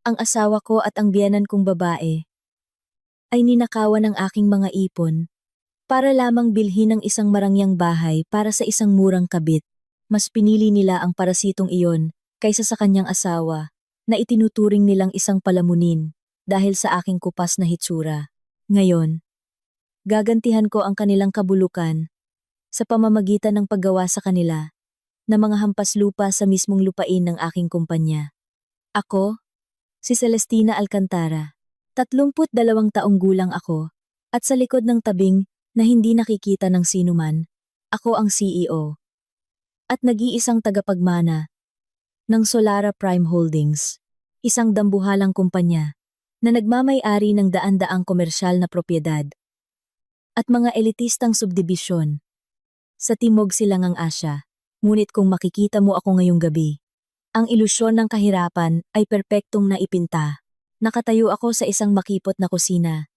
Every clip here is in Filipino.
Ang asawa ko at ang biyenan kong babae ay ninakawan ng aking mga ipon para lamang bilhin ng isang marangyang bahay para sa isang murang kabit. Mas pinili nila ang parasitong iyon kaysa sa kanyang asawa na itinuturing nilang isang palamunin dahil sa aking kupas na hitsura. Ngayon, gagantihan ko ang kanilang kabulukan sa pamamagitan ng paggawa sa kanila na mga hampas lupa sa mismong lupain ng aking kumpanya. Ako, si Celestina Alcantara, 32 taong gulang ako, at sa likod ng tabing na hindi nakikita ng sinuman, ako ang CEO at nag-iisang tagapagmana ng Solara Prime Holdings, isang dambuhalang kumpanya na nagmamay-ari ng daan-daang komersyal na propiedad at mga elitistang subdibisyon sa Timog Silangang Asya. Ngunit kung makikita mo ako ngayong gabi, ang ilusyon ng kahirapan ay perpektong naipinta. Nakatayo ako sa isang makipot na kusina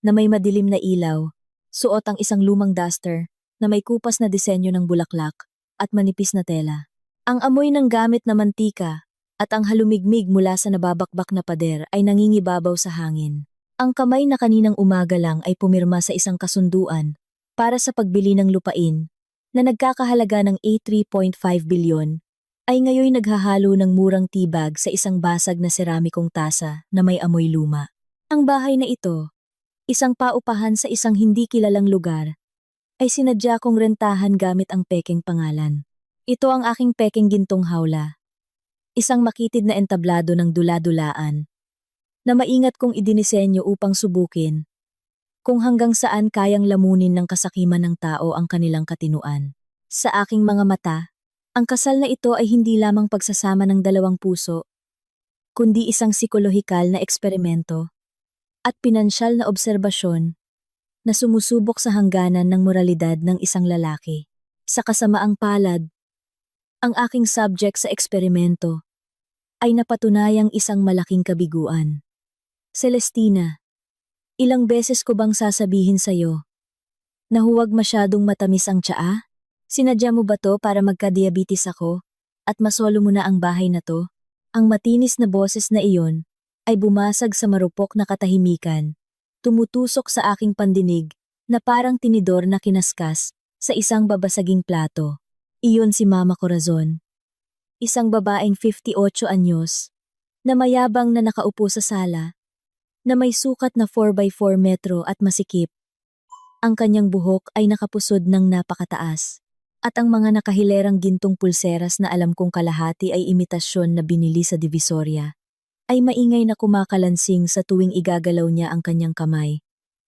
na may madilim na ilaw, suot ang isang lumang duster na may kupas na disenyo ng bulaklak at manipis na tela. Ang amoy ng gamit na mantika at ang halumigmig mula sa nababakbak na pader ay nangingibabaw sa hangin. Ang kamay na kaninang umaga lang ay pumirma sa isang kasunduan para sa pagbili ng lupain na nagkakahalaga ng 3.5 bilyon, ay ngayoy naghahalo ng murang tibag sa isang basag na seramikong tasa na may amoy luma. Ang bahay na ito, isang paupahan sa isang hindi kilalang lugar, ay sinadya kong rentahan gamit ang pekeng pangalan. Ito ang aking pekeng gintong hawla. Isang makitid na entablado ng dula-dulaan, na maingat kong idinisenyo upang subukin kung hanggang saan kayang lamunin ng kasakiman ng tao ang kanilang katinuan. Sa aking mga mata, ang kasal na ito ay hindi lamang pagsasama ng dalawang puso, kundi isang psikolohikal na eksperimento at pinansyal na obserbasyon na sumusubok sa hangganan ng moralidad ng isang lalaki. Sa kasamaang palad, ang aking subject sa eksperimento ay napatunayang isang malaking kabiguan. Celestina, ilang beses ko bang sasabihin sa'yo na huwag masyadong matamis ang tsaa? Sinadya mo ba to para magka-diabetes ako at masolo mo na ang bahay na to? Ang matinis na boses na iyon ay bumasag sa marupok na katahimikan, tumutusok sa aking pandinig na parang tinidor na kinaskas sa isang babasaging plato. Iyon si Mama Corazon, isang babaeng 58 anyos, na mayabang na nakaupo sa sala, na may sukat na 4x4 metro at masikip. Ang kanyang buhok ay nakapusod ng napakataas, at ang mga nakahilerang gintong pulseras na alam kong kalahati ay imitasyon na binili sa Divisoria, ay maingay na kumakalansing sa tuwing igagalaw niya ang kanyang kamay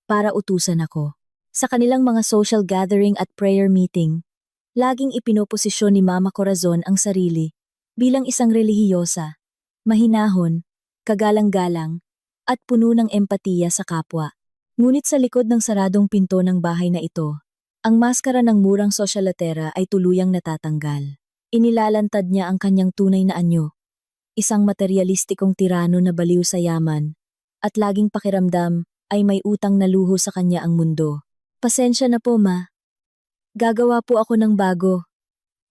para utusan ako. Sa kanilang mga social gathering at prayer meeting, laging ipinoposisyon ni Mama Corazon ang sarili bilang isang relihiyosa, mahinahon, kagalang-galang, at puno ng empatiya sa kapwa. Ngunit sa likod ng saradong pinto ng bahay na ito, ang maskara ng murang sosyalatera ay tuluyang natatanggal. Inilalantad niya ang kanyang tunay na anyo, isang materialistikong tirano na baliw sa yaman, at laging pakiramdam ay may utang na luho sa kanya ang mundo. Pasensya na po, Ma. Gagawa po ako ng bago.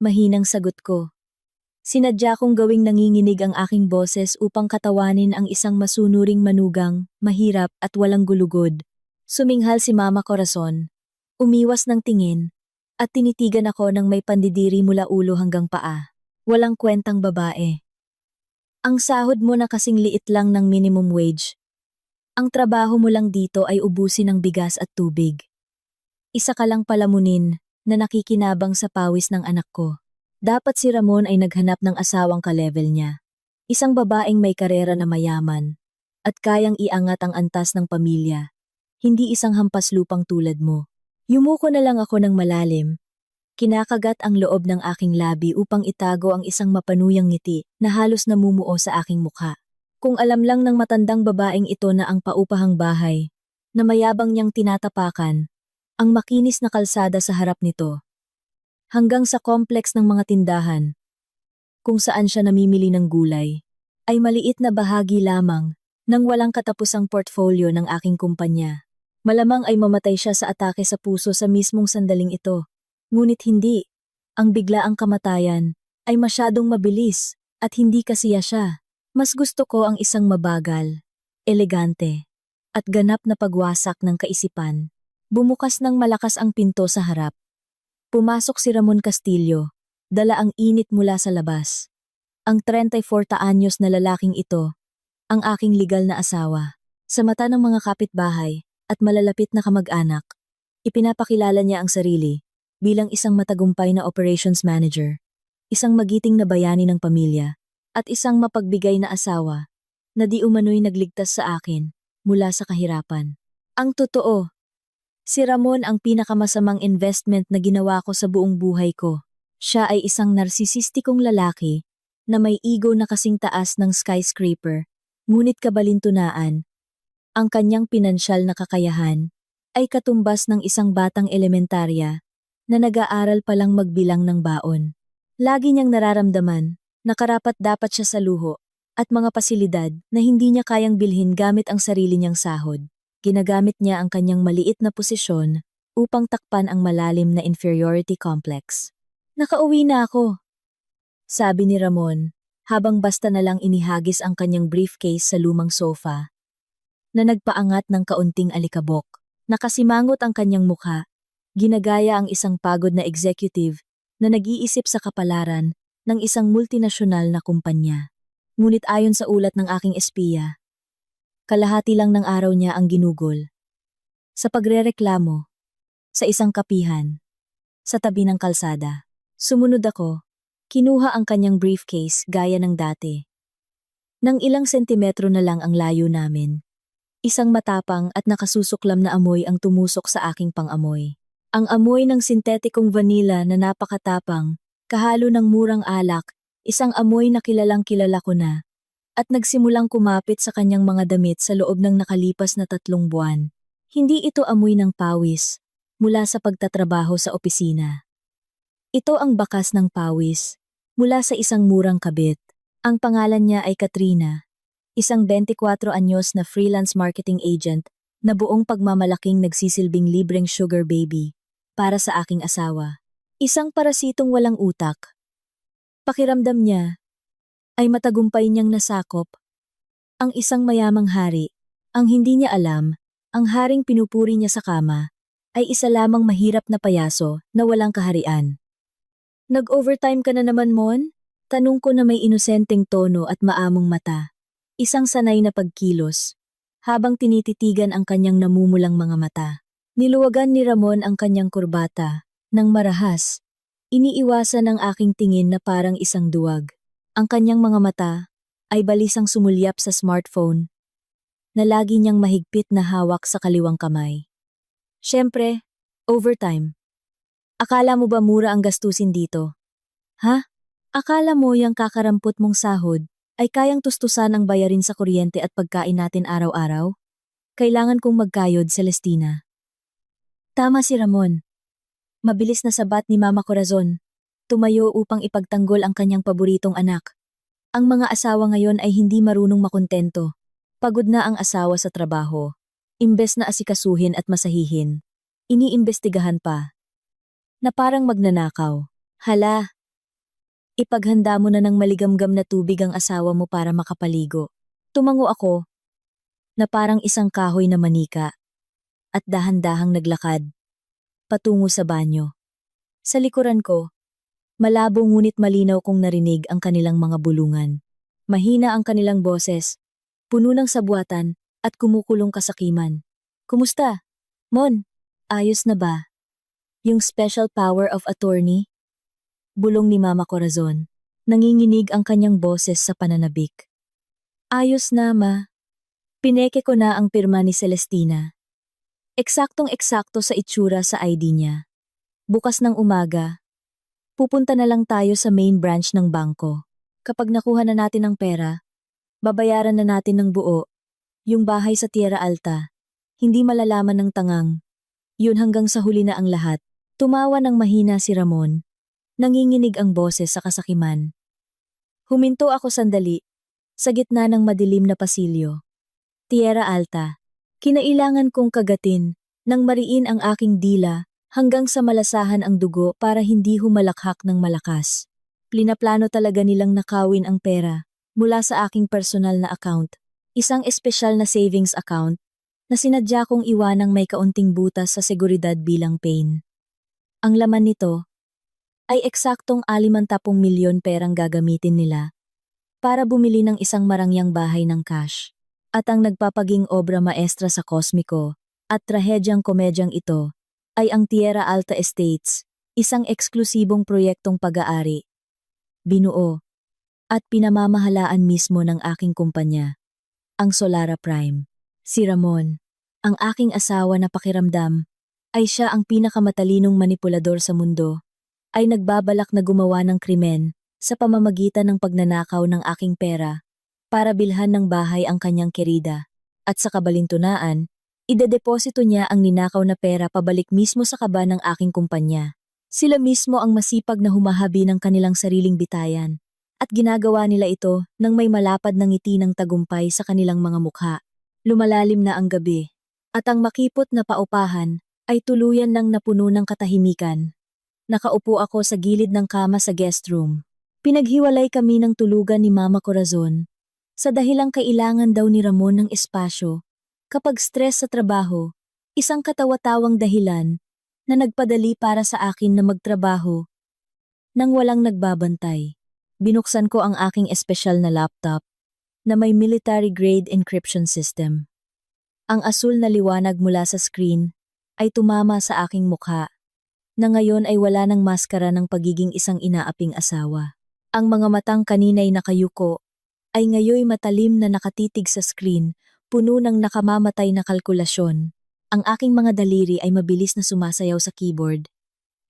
Mahinang sagot ko. Sinadya kong gawing nanginginig ang aking boses upang katawanin ang isang masunuring manugang, mahirap at walang gulugod. Suminghal si Mama Corazon, umiwas ng tingin, at tinitigan ako ng may pandidiri mula ulo hanggang paa. Walang kwentang babae. Ang sahod mo na kasing liit lang ng minimum wage. Ang trabaho mo lang dito ay ubusin ng bigas at tubig. Isa ka lang palamunin na nakikinabang sa pawis ng anak ko. Dapat si Ramon ay naghanap ng asawang ka-level niya. Isang babaeng may karera na mayaman at kayang iangat ang antas ng pamilya. Hindi isang hampas lupang tulad mo. Yumuko na lang ako ng malalim. Kinakagat ang loob ng aking labi upang itago ang isang mapanuyang ngiti na halos namumuo sa aking mukha. Kung alam lang ng matandang babaeng ito na ang paupahang bahay, na mayabang niyang tinatapakan, ang makinis na kalsada sa harap nito, hanggang sa kompleks ng mga tindahan, kung saan siya namimili ng gulay, ay maliit na bahagi lamang ng walang katapusang portfolio ng aking kumpanya. Malamang ay mamatay siya sa atake sa puso sa mismong sandaling ito. Ngunit hindi. Ang biglaang kamatayan ay masyadong mabilis at hindi kasiya siya. Mas gusto ko ang isang mabagal, elegante, at ganap na pagwasak ng kaisipan. Bumukas ng malakas ang pinto sa harap. Pumasok si Ramon Castillo, dala ang init mula sa labas. Ang 34 anyos na lalaking ito, ang aking legal na asawa. Sa mata ng mga kapitbahay at malalapit na kamag-anak, ipinapakilala niya ang sarili bilang isang matagumpay na operations manager, isang magiting na bayani ng pamilya, at isang mapagbigay na asawa na di umano'y nagligtas sa akin mula sa kahirapan. Ang totoo, si Ramon ang pinakamasamang investment na ginawa ko sa buong buhay ko. Siya ay isang narsisistikong lalaki na may ego na kasing taas ng skyscraper, ngunit kabalintunaan, ang kanyang pinansyal na kakayahan ay katumbas ng isang batang elementarya na nag-aaral palang magbilang ng baon. Lagi niyang nararamdaman na karapat-dapat siya sa luho at mga pasilidad na hindi niya kayang bilhin gamit ang sarili niyang sahod. Ginagamit niya ang kanyang maliit na posisyon upang takpan ang malalim na inferiority complex. "Nakauwi na ako," sabi ni Ramon, habang basta na lang inihagis ang kanyang briefcase sa lumang sofa, na nagpaangat ng kaunting alikabok. Nakasimangot ang kanyang mukha, ginagaya ang isang pagod na executive na nag-iisip sa kapalaran ng isang multinasyonal na kumpanya. Ngunit ayon sa ulat ng aking espiya, kalahati lang ng araw niya ang ginugol. Sa pagrereklamo, sa isang kapihan, sa tabi ng kalsada. Sumunod ako, kinuha ang kanyang briefcase gaya ng dati. Nang ilang sentimetro na lang ang layo namin, isang matapang at nakasusuklam na amoy ang tumusok sa aking pang-amoy. Ang amoy ng sintetikong vanilla na napakatapang, kahalo ng murang alak, isang amoy na kilalang kilala ko na, at nagsimulang kumapit sa kanyang mga damit sa loob ng nakalipas na 3 buwan. Hindi ito amoy ng pawis, mula sa pagtatrabaho sa opisina. Ito ang bakas ng pawis, mula sa isang murang kabit. Ang pangalan niya ay Katrina, isang 24 anyos na freelance marketing agent na buong pagmamalaking nagsisilbing libreng sugar baby para sa aking asawa. Isang parasitong walang utak. Pakiramdam niya ay matagumpay niyang nasakop ang isang mayamang hari. Ang hindi niya alam, ang haring pinupuri niya sa kama ay isa lamang mahirap na payaso na walang kaharian. "Nag-overtime ka na naman, Mon?" Tanong ko na may inosenteng tono at maamong mata. Isang sanay na pagkilos, habang tinititigan ang kanyang namumulang mga mata. Niluwagan ni Ramon ang kanyang kurbata, nang marahas. Iniiwasan ang aking tingin na parang isang duwag. Ang kanyang mga mata ay balisang sumulyap sa smartphone na lagi niyang mahigpit na hawak sa kaliwang kamay. "Siyempre, overtime. Akala mo ba mura ang gastusin dito? Ha? Akala mo yung kakarampot mong sahod ay kayang tustusan ang bayarin sa kuryente at pagkain natin araw-araw? Kailangan kong magkayod, Celestina." Tama si Ramon. Mabilis na sabat ni Mama Corazon. Tumayo upang ipagtanggol ang kanyang paboritong anak. Ang mga asawa ngayon ay hindi marunong makontento. Pagod na ang asawa sa trabaho. Imbes na asikasuhin at masahihin, iniimbestigahan pa. Na parang magnanakaw. Hala! Ipaghanda mo na ng maligamgam na tubig ang asawa mo para makapaligo. Tumango ako, na parang isang kahoy na manika, at dahan-dahang naglakad patungo sa banyo. Sa likuran ko, malabo ngunit malinaw kong narinig ang kanilang mga bulungan. Mahina ang kanilang boses, puno ng sabwatan at kumukulong kasakiman. "Kumusta? Mon, ayos na ba? Yung special power of attorney?" Bulong ni Mama Corazon. Nanginginig ang kanyang boses sa pananabik. "Ayos na, Ma. Pineke ko na ang pirma ni Celestina. Eksaktong-eksakto sa itsura sa ID niya. Bukas ng umaga, pupunta na lang tayo sa main branch ng bangko. Kapag nakuha na natin ang pera, babayaran na natin ng buo. Yung bahay sa Tierra Alta, hindi malalaman ng tangang. Yun hanggang sa huli na ang lahat." Tumawa ng mahina si Ramon. Nanginginig ang boses sa kasakiman. Huminto ako sandali, sa gitna ng madilim na pasilyo. Tierra Alta. Kinailangan kong kagatin, nang mariin ang aking dila, hanggang sa malasahan ang dugo para hindi humalakhak ng malakas. Plinaplano talaga nilang nakawin ang pera, mula sa aking personal na account, isang espesyal na savings account na sinadya kong iwanang may kaunting butas sa seguridad bilang pain. Ang laman nito ay eksaktong 50 milyon perang gagamitin nila para bumili ng isang marangyang bahay ng cash. At ang nagpapaging obra maestra sa kosmiko at trahedyang komedyang ito ay ang Tierra Alta Estates, isang eksklusibong proyektong pag-aari, binuo, at pinamamahalaan mismo ng aking kumpanya, ang Solara Prime. Si Ramon, ang aking asawa na pakiramdam, ay siya ang pinakamatalinong manipulador sa mundo, ay nagbabalak na gumawa ng krimen sa pamamagitan ng pagnanakaw ng aking pera para bilhan ng bahay ang kanyang kerida. At sa kabalintunaan, idedeposito niya ang ninakaw na pera pabalik mismo sa kaba ng aking kumpanya. Sila mismo ang masipag na humahabi ng kanilang sariling bitayan. At ginagawa nila ito nang may malapad na ngiti ng tagumpay sa kanilang mga mukha. Lumalalim na ang gabi, at ang makipot na paupahan ay tuluyan ng napuno ng katahimikan. Nakaupo ako sa gilid ng kama sa guest room. Pinaghiwalay kami ng tulugan ni Mama Corazon sa dahilang kailangan daw ni Ramon ng espasyo. Kapag stress sa trabaho, isang katawa-tawang dahilan na nagpadali para sa akin na magtrabaho nang walang nagbabantay. Binuksan ko ang aking espesyal na laptop na may military-grade encryption system. Ang asul na liwanag mula sa screen ay tumama sa aking mukha na ngayon ay wala ng maskara ng pagiging isang inaaping asawa. Ang mga matang kanina'y nakayuko ay ngayoy matalim na nakatitig sa screen, puno ng nakamamatay na kalkulasyon. Ang aking mga daliri ay mabilis na sumasayaw sa keyboard.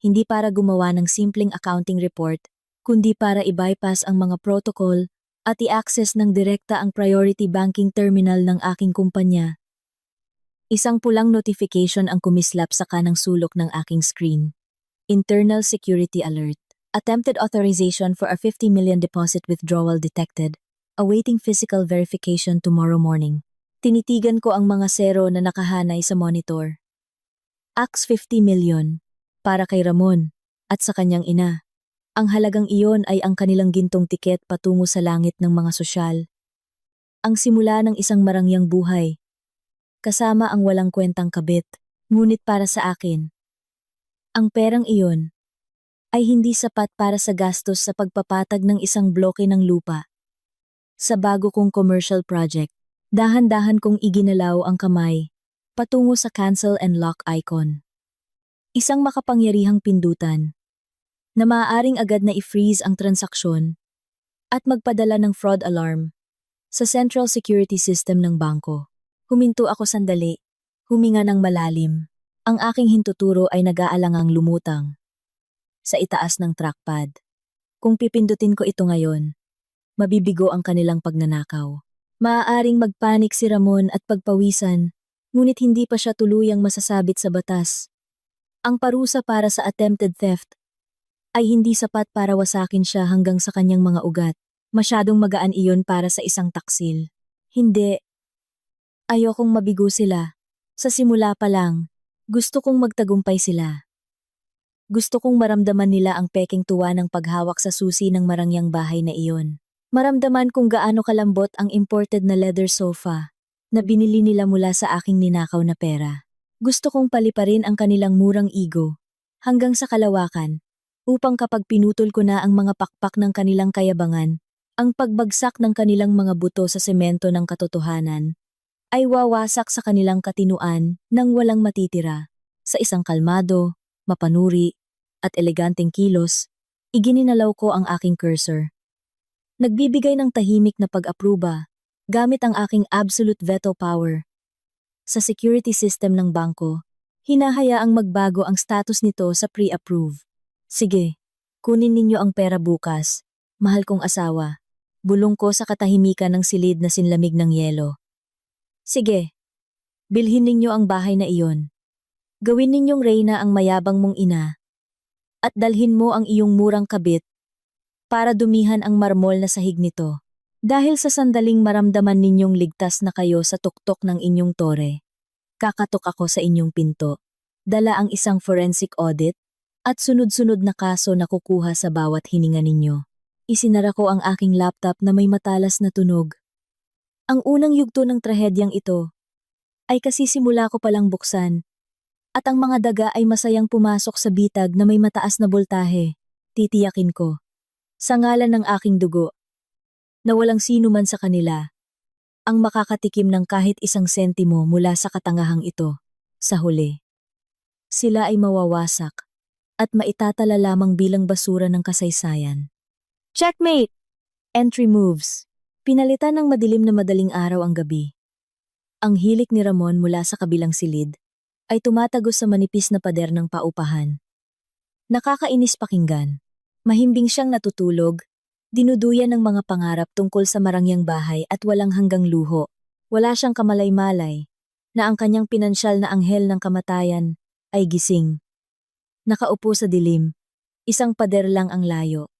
Hindi para gumawa ng simpleng accounting report, kundi para i-bypass ang mga protocol at i-access ng direkta ang priority banking terminal ng aking kumpanya. Isang pulang notification ang kumislap sa kanang sulok ng aking screen. Internal Security Alert. Attempted authorization for a 50 million deposit withdrawal detected. Awaiting physical verification tomorrow morning. Tinitigan ko ang mga zero na nakahanay sa monitor. Ax 50 million. Para kay Ramon at sa kanyang ina. Ang halagang iyon ay ang kanilang gintong tiket patungo sa langit ng mga sosyal. Ang simula ng isang marangyang buhay. Kasama ang walang kwentang kabit. Ngunit para sa akin, ang perang iyon ay hindi sapat para sa gastos sa pagpapatag ng isang bloke ng lupa. Sa bago kong commercial project, dahan-dahan kong iginalaw ang kamay patungo sa cancel and lock icon. Isang makapangyarihang pindutan na maaaring agad na i-freeze ang transaksyon at magpadala ng fraud alarm sa central security system ng bangko. Huminto ako sandali, huminga ng malalim. Ang aking hintuturo ay nag-aalangang lumutang sa itaas ng trackpad. Kung pipindutin ko ito ngayon, mabibigo ang kanilang pagnanakaw. Maaaring magpanik si Ramon at pagpawisan, ngunit hindi pa siya tuluyang masasabit sa batas. Ang parusa para sa attempted theft ay hindi sapat para wasakin siya hanggang sa kanyang mga ugat. Masyadong magaan iyon para sa isang taksil. Hindi. Ayokong mabigo sila. Sa simula pa lang, gusto kong magtagumpay sila. Gusto kong maramdaman nila ang peking tuwa ng paghawak sa susi ng marangyang bahay na iyon. Maramdaman kung gaano kalambot ang imported na leather sofa na binili nila mula sa aking ninakaw na pera. Gusto kong paliparin ang kanilang murang ego hanggang sa kalawakan upang kapag pinutol ko na ang mga pakpak ng kanilang kayabangan, ang pagbagsak ng kanilang mga buto sa semento ng katotohanan ay wawasak sa kanilang katinuan nang walang matitira. Sa isang kalmado, mapanuri, at eleganteng kilos, igininalaw ko ang aking cursor. Nagbibigay ng tahimik na pag-apruba gamit ang aking absolute veto power. Sa security system ng bangko, hinahayaang magbago ang status nito sa pre-approve. Sige, kunin ninyo ang pera bukas, mahal kong asawa. Bulong ko sa katahimikan ng silid na sinlamig ng yelo. Sige, bilhin ninyo ang bahay na iyon. Gawin ninyong reyna ang mayabang mong ina. At dalhin mo ang iyong murang kabit para dumihan ang marmol na sahig nito. Dahil sa sandaling maramdaman ninyong ligtas na kayo sa tuktok ng inyong tore, kakatok ako sa inyong pinto. Dala ang isang forensic audit at sunod-sunod na kaso na kukuha sa bawat hininga ninyo. Isinara ko ang aking laptop na may matalas na tunog. Ang unang yugto ng trahedyang ito ay kasisimula ko palang buksan at ang mga daga ay masayang pumasok sa bitag na may mataas na boltahe. Titiyakin ko, sa ngalan ng aking dugo, na walang sino man sa kanila ang makakatikim ng kahit isang sentimo mula sa katangahang ito. Sa huli, sila ay mawawasak at maitatala lamang bilang basura ng kasaysayan. Checkmate! Entry moves. Pinalitan ng madilim na madaling araw ang gabi. Ang hilik ni Ramon mula sa kabilang silid ay tumatagos sa manipis na pader ng paupahan. Nakakainis pakinggan. Mahimbing siyang natutulog, dinuduyan ng mga pangarap tungkol sa marangyang bahay at walang hanggang luho. Wala siyang kamalay-malay na ang kanyang pinansyal na anghel ng kamatayan ay gising. Nakaupo sa dilim, isang pader lang ang layo.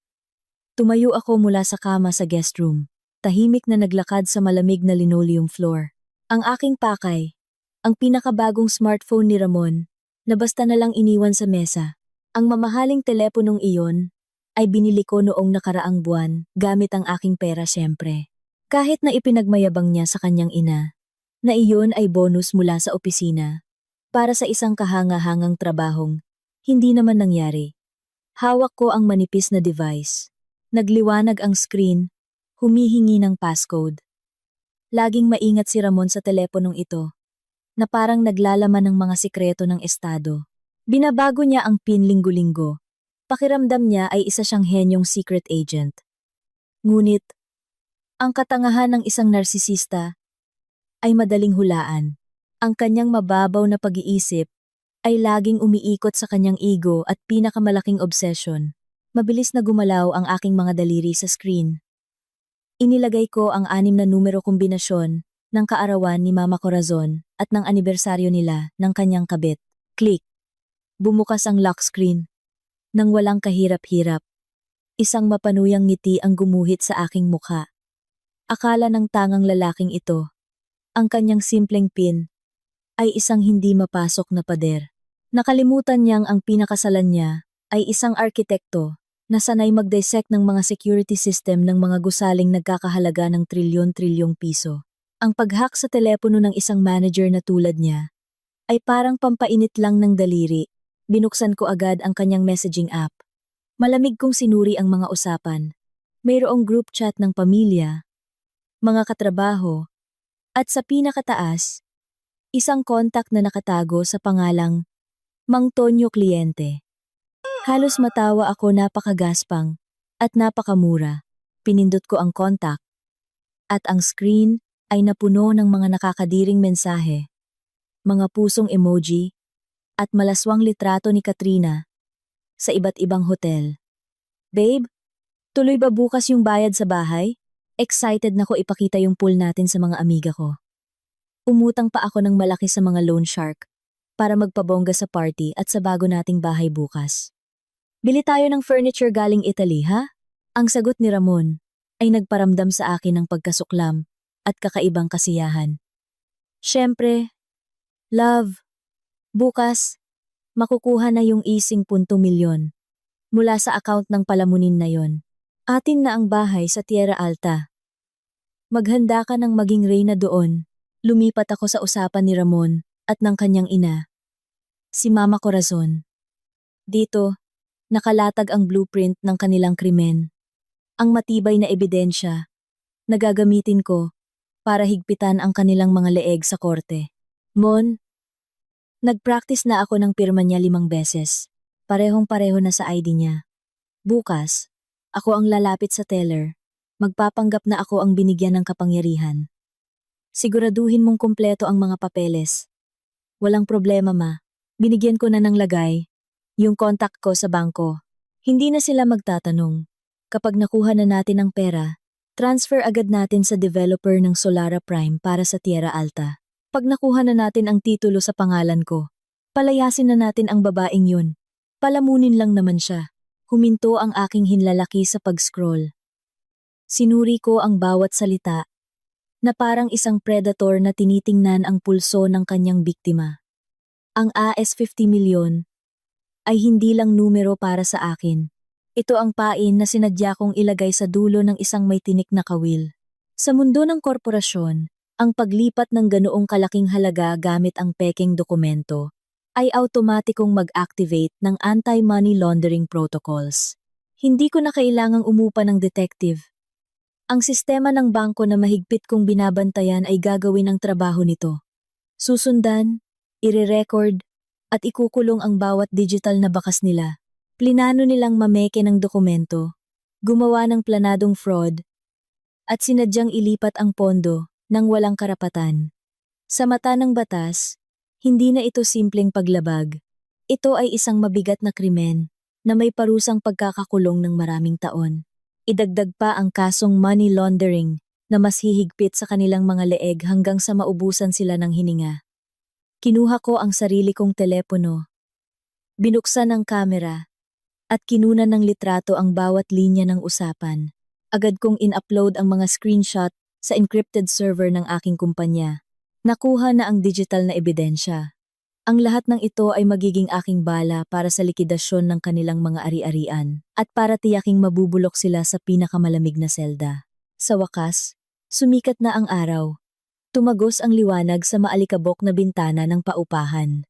Tumayo ako mula sa kama sa guest room, tahimik na naglakad sa malamig na linoleum floor. Ang aking pakay, ang pinakabagong smartphone ni Ramon, na basta na lang iniwan sa mesa. Ang mamahaling teleponong iyon ay binili ko noong nakaraang buwan gamit ang aking pera siyempre. Kahit na ipinagmayabang niya sa kanyang ina, na iyon ay bonus mula sa opisina, para sa isang kahanga-hangang trabahong, hindi naman nangyari. Hawak ko ang manipis na device. Nagliwanag ang screen, humihingi ng passcode. Laging maingat si Ramon sa teleponong ito, na parang naglalaman ng mga sikreto ng estado. Binabago niya ang PIN linggo-linggo. Pakiramdam niya ay isa siyang henyong secret agent. Ngunit, ang katangahan ng isang narsisista ay madaling hulaan. Ang kanyang mababaw na pag-iisip ay laging umiikot sa kanyang ego at pinakamalaking obsession. Mabilis na gumalaw ang aking mga daliri sa screen. Inilagay ko ang 6 na numero kombinasyon ng kaarawan ni Mama Corazon at ng anibersaryo nila ng kanyang kabit. Click. Bumukas ang lock screen. Nang walang kahirap-hirap, isang mapanuyang ngiti ang gumuhit sa aking mukha. Akala ng tangang lalaking ito, ang kanyang simpleng PIN, ay isang hindi mapasok na pader. Nakalimutan niyang ang pinakasalan niya ay isang arkitekto na sanay mag-dissect ng mga security system ng mga gusaling nagkakahalaga ng trilyon-trilyong piso. Ang pag-hack sa telepono ng isang manager na tulad niya ay parang pampainit lang ng daliri. Binuksan ko agad ang kanyang messaging app. Malamig kong sinuri ang mga usapan. Mayroong group chat ng pamilya, mga katrabaho, at sa pinakataas, isang contact na nakatago sa pangalang Mang Tonyo Kliyente. Halos matawa ako, napakagaspang at napakamura. Pinindot ko ang contact at ang screen ay napuno ng mga nakakadiring mensahe, mga pusong emoji at malaswang litrato ni Katrina sa iba't ibang hotel. Babe, tuloy ba bukas yung bayad sa bahay? Excited na ko ipakita yung pool natin sa mga amiga ko. Umutang pa ako ng malaki sa mga loan shark para magpabongga sa party at sa bago nating bahay bukas. Bili tayo ng furniture galing Italy, ha? Ang sagot ni Ramon ay nagparamdam sa akin ng pagkasuklam at kakaibang kasiyahan. Siyempre, love, bukas, makukuha na yung ising .milyon mula sa account ng palamunin na yon. Atin na ang bahay sa Tierra Alta. Maghanda ka ng maging reyna doon. Lumipat ako sa usapan ni Ramon at ng kanyang ina, si Mama Corazon. Dito, nakalatag ang blueprint ng kanilang krimen. Ang matibay na ebidensya na gagamitin ko para higpitan ang kanilang mga leeg sa korte. Mon, nag-practice na ako ng pirma niya 5 beses. Parehong-pareho na sa ID niya. Bukas, ako ang lalapit sa teller. Magpapanggap na ako ang binigyan ng kapangyarihan. Siguraduhin mong kumpleto ang mga papeles. Walang problema, ma. Binigyan ko na ng lagay yung contact ko sa bangko. Hindi na sila magtatanong. Kapag nakuha na natin ang pera, transfer agad natin sa developer ng Solara Prime para sa Tierra Alta. Pag nakuha na natin ang titulo sa pangalan ko, palayasin na natin ang babaeng yun. Palamunin lang naman siya. Huminto ang aking hinlalaki sa pag-scroll. Sinuri ko ang bawat salita, na parang isang predator na tinitingnan ang pulso ng kanyang biktima. Ang AS 50 milyon ay hindi lang numero para sa akin. Ito ang pain na sinadya kong ilagay sa dulo ng isang may tinik na kawil. Sa mundo ng korporasyon, ang paglipat ng ganoong kalaking halaga gamit ang pekeng dokumento ay automatikong mag-activate ng anti-money laundering protocols. Hindi ko na kailangang umupa ng detective. Ang sistema ng bangko na mahigpit kong binabantayan ay gagawin ang trabaho nito. Susundan, ire-record, at ikukulong ang bawat digital na bakas nila. Plinano nilang mameke ng dokumento, gumawa ng planadong fraud, at sinadyang ilipat ang pondo nang walang karapatan. Sa mata ng batas, hindi na ito simpleng paglabag. Ito ay isang mabigat na krimen na may parusang pagkakakulong ng maraming taon. Idagdag pa ang kasong money laundering na mas hihigpit sa kanilang mga leeg hanggang sa maubusan sila ng hininga. Kinuha ko ang sarili kong telepono, binuksan ang kamera, at kinunan ng litrato ang bawat linya ng usapan. Agad kong in-upload ang mga screenshot sa encrypted server ng aking kumpanya. Nakuha na ang digital na ebidensya. Ang lahat ng ito ay magiging aking bala para sa likidasyon ng kanilang mga ari-arian at para tiyaking mabubulok sila sa pinakamalamig na selda. Sa wakas, sumikat na ang araw. Tumagos ang liwanag sa maalikabok na bintana ng paupahan.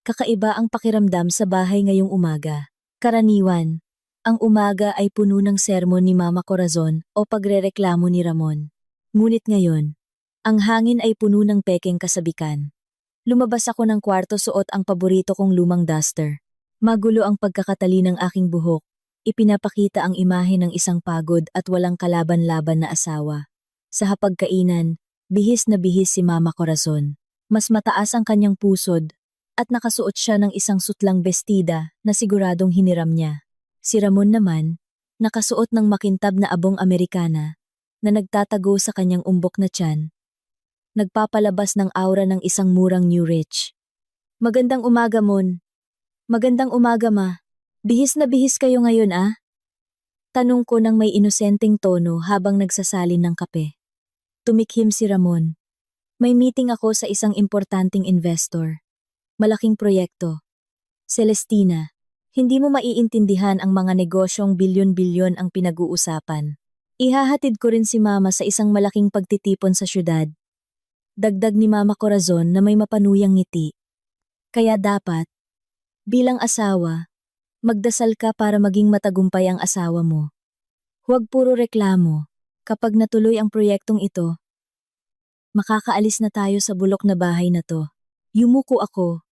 Kakaiba ang pakiramdam sa bahay ngayong umaga. Karaniwan, ang umaga ay puno ng sermon ni Mama Corazon o pagrereklamo ni Ramon. Ngunit ngayon, ang hangin ay puno ng pekeng kasabikan. Lumabas ako ng kwarto suot ang paborito kong lumang duster. Magulo ang pagkakatali ng aking buhok. Ipinapakita ang imahe ng isang pagod at walang kalaban-laban na asawa. Sa hapagkainan, bihis na bihis si Mama Corazon. Mas mataas ang kanyang pusod at nakasuot siya ng isang sutlang bestida na siguradong hiniram niya. Si Ramon naman, nakasuot ng makintab na abong Amerikana na nagtatago sa kanyang umbok na tiyan. Nagpapalabas ng aura ng isang murang new rich. Magandang umaga, Mon. Magandang umaga, Ma. Bihis na bihis kayo ngayon, ah? Tanong ko ng may inosenteng tono habang nagsasalin ng kape. Tumikhim si Ramon. May meeting ako sa isang importanteng investor. Malaking proyekto. Celestina, hindi mo maiintindihan ang mga negosyong bilyon-bilyon ang pinag-uusapan. Ihahatid ko rin si Mama sa isang malaking pagtitipon sa syudad. Dagdag ni Mama Corazon na may mapanuyang ngiti. Kaya dapat, bilang asawa, magdasal ka para maging matagumpay ang asawa mo. Huwag puro reklamo. Kapag natuloy ang proyektong ito, makakaalis na tayo sa bulok na bahay na to. Yumuko ako.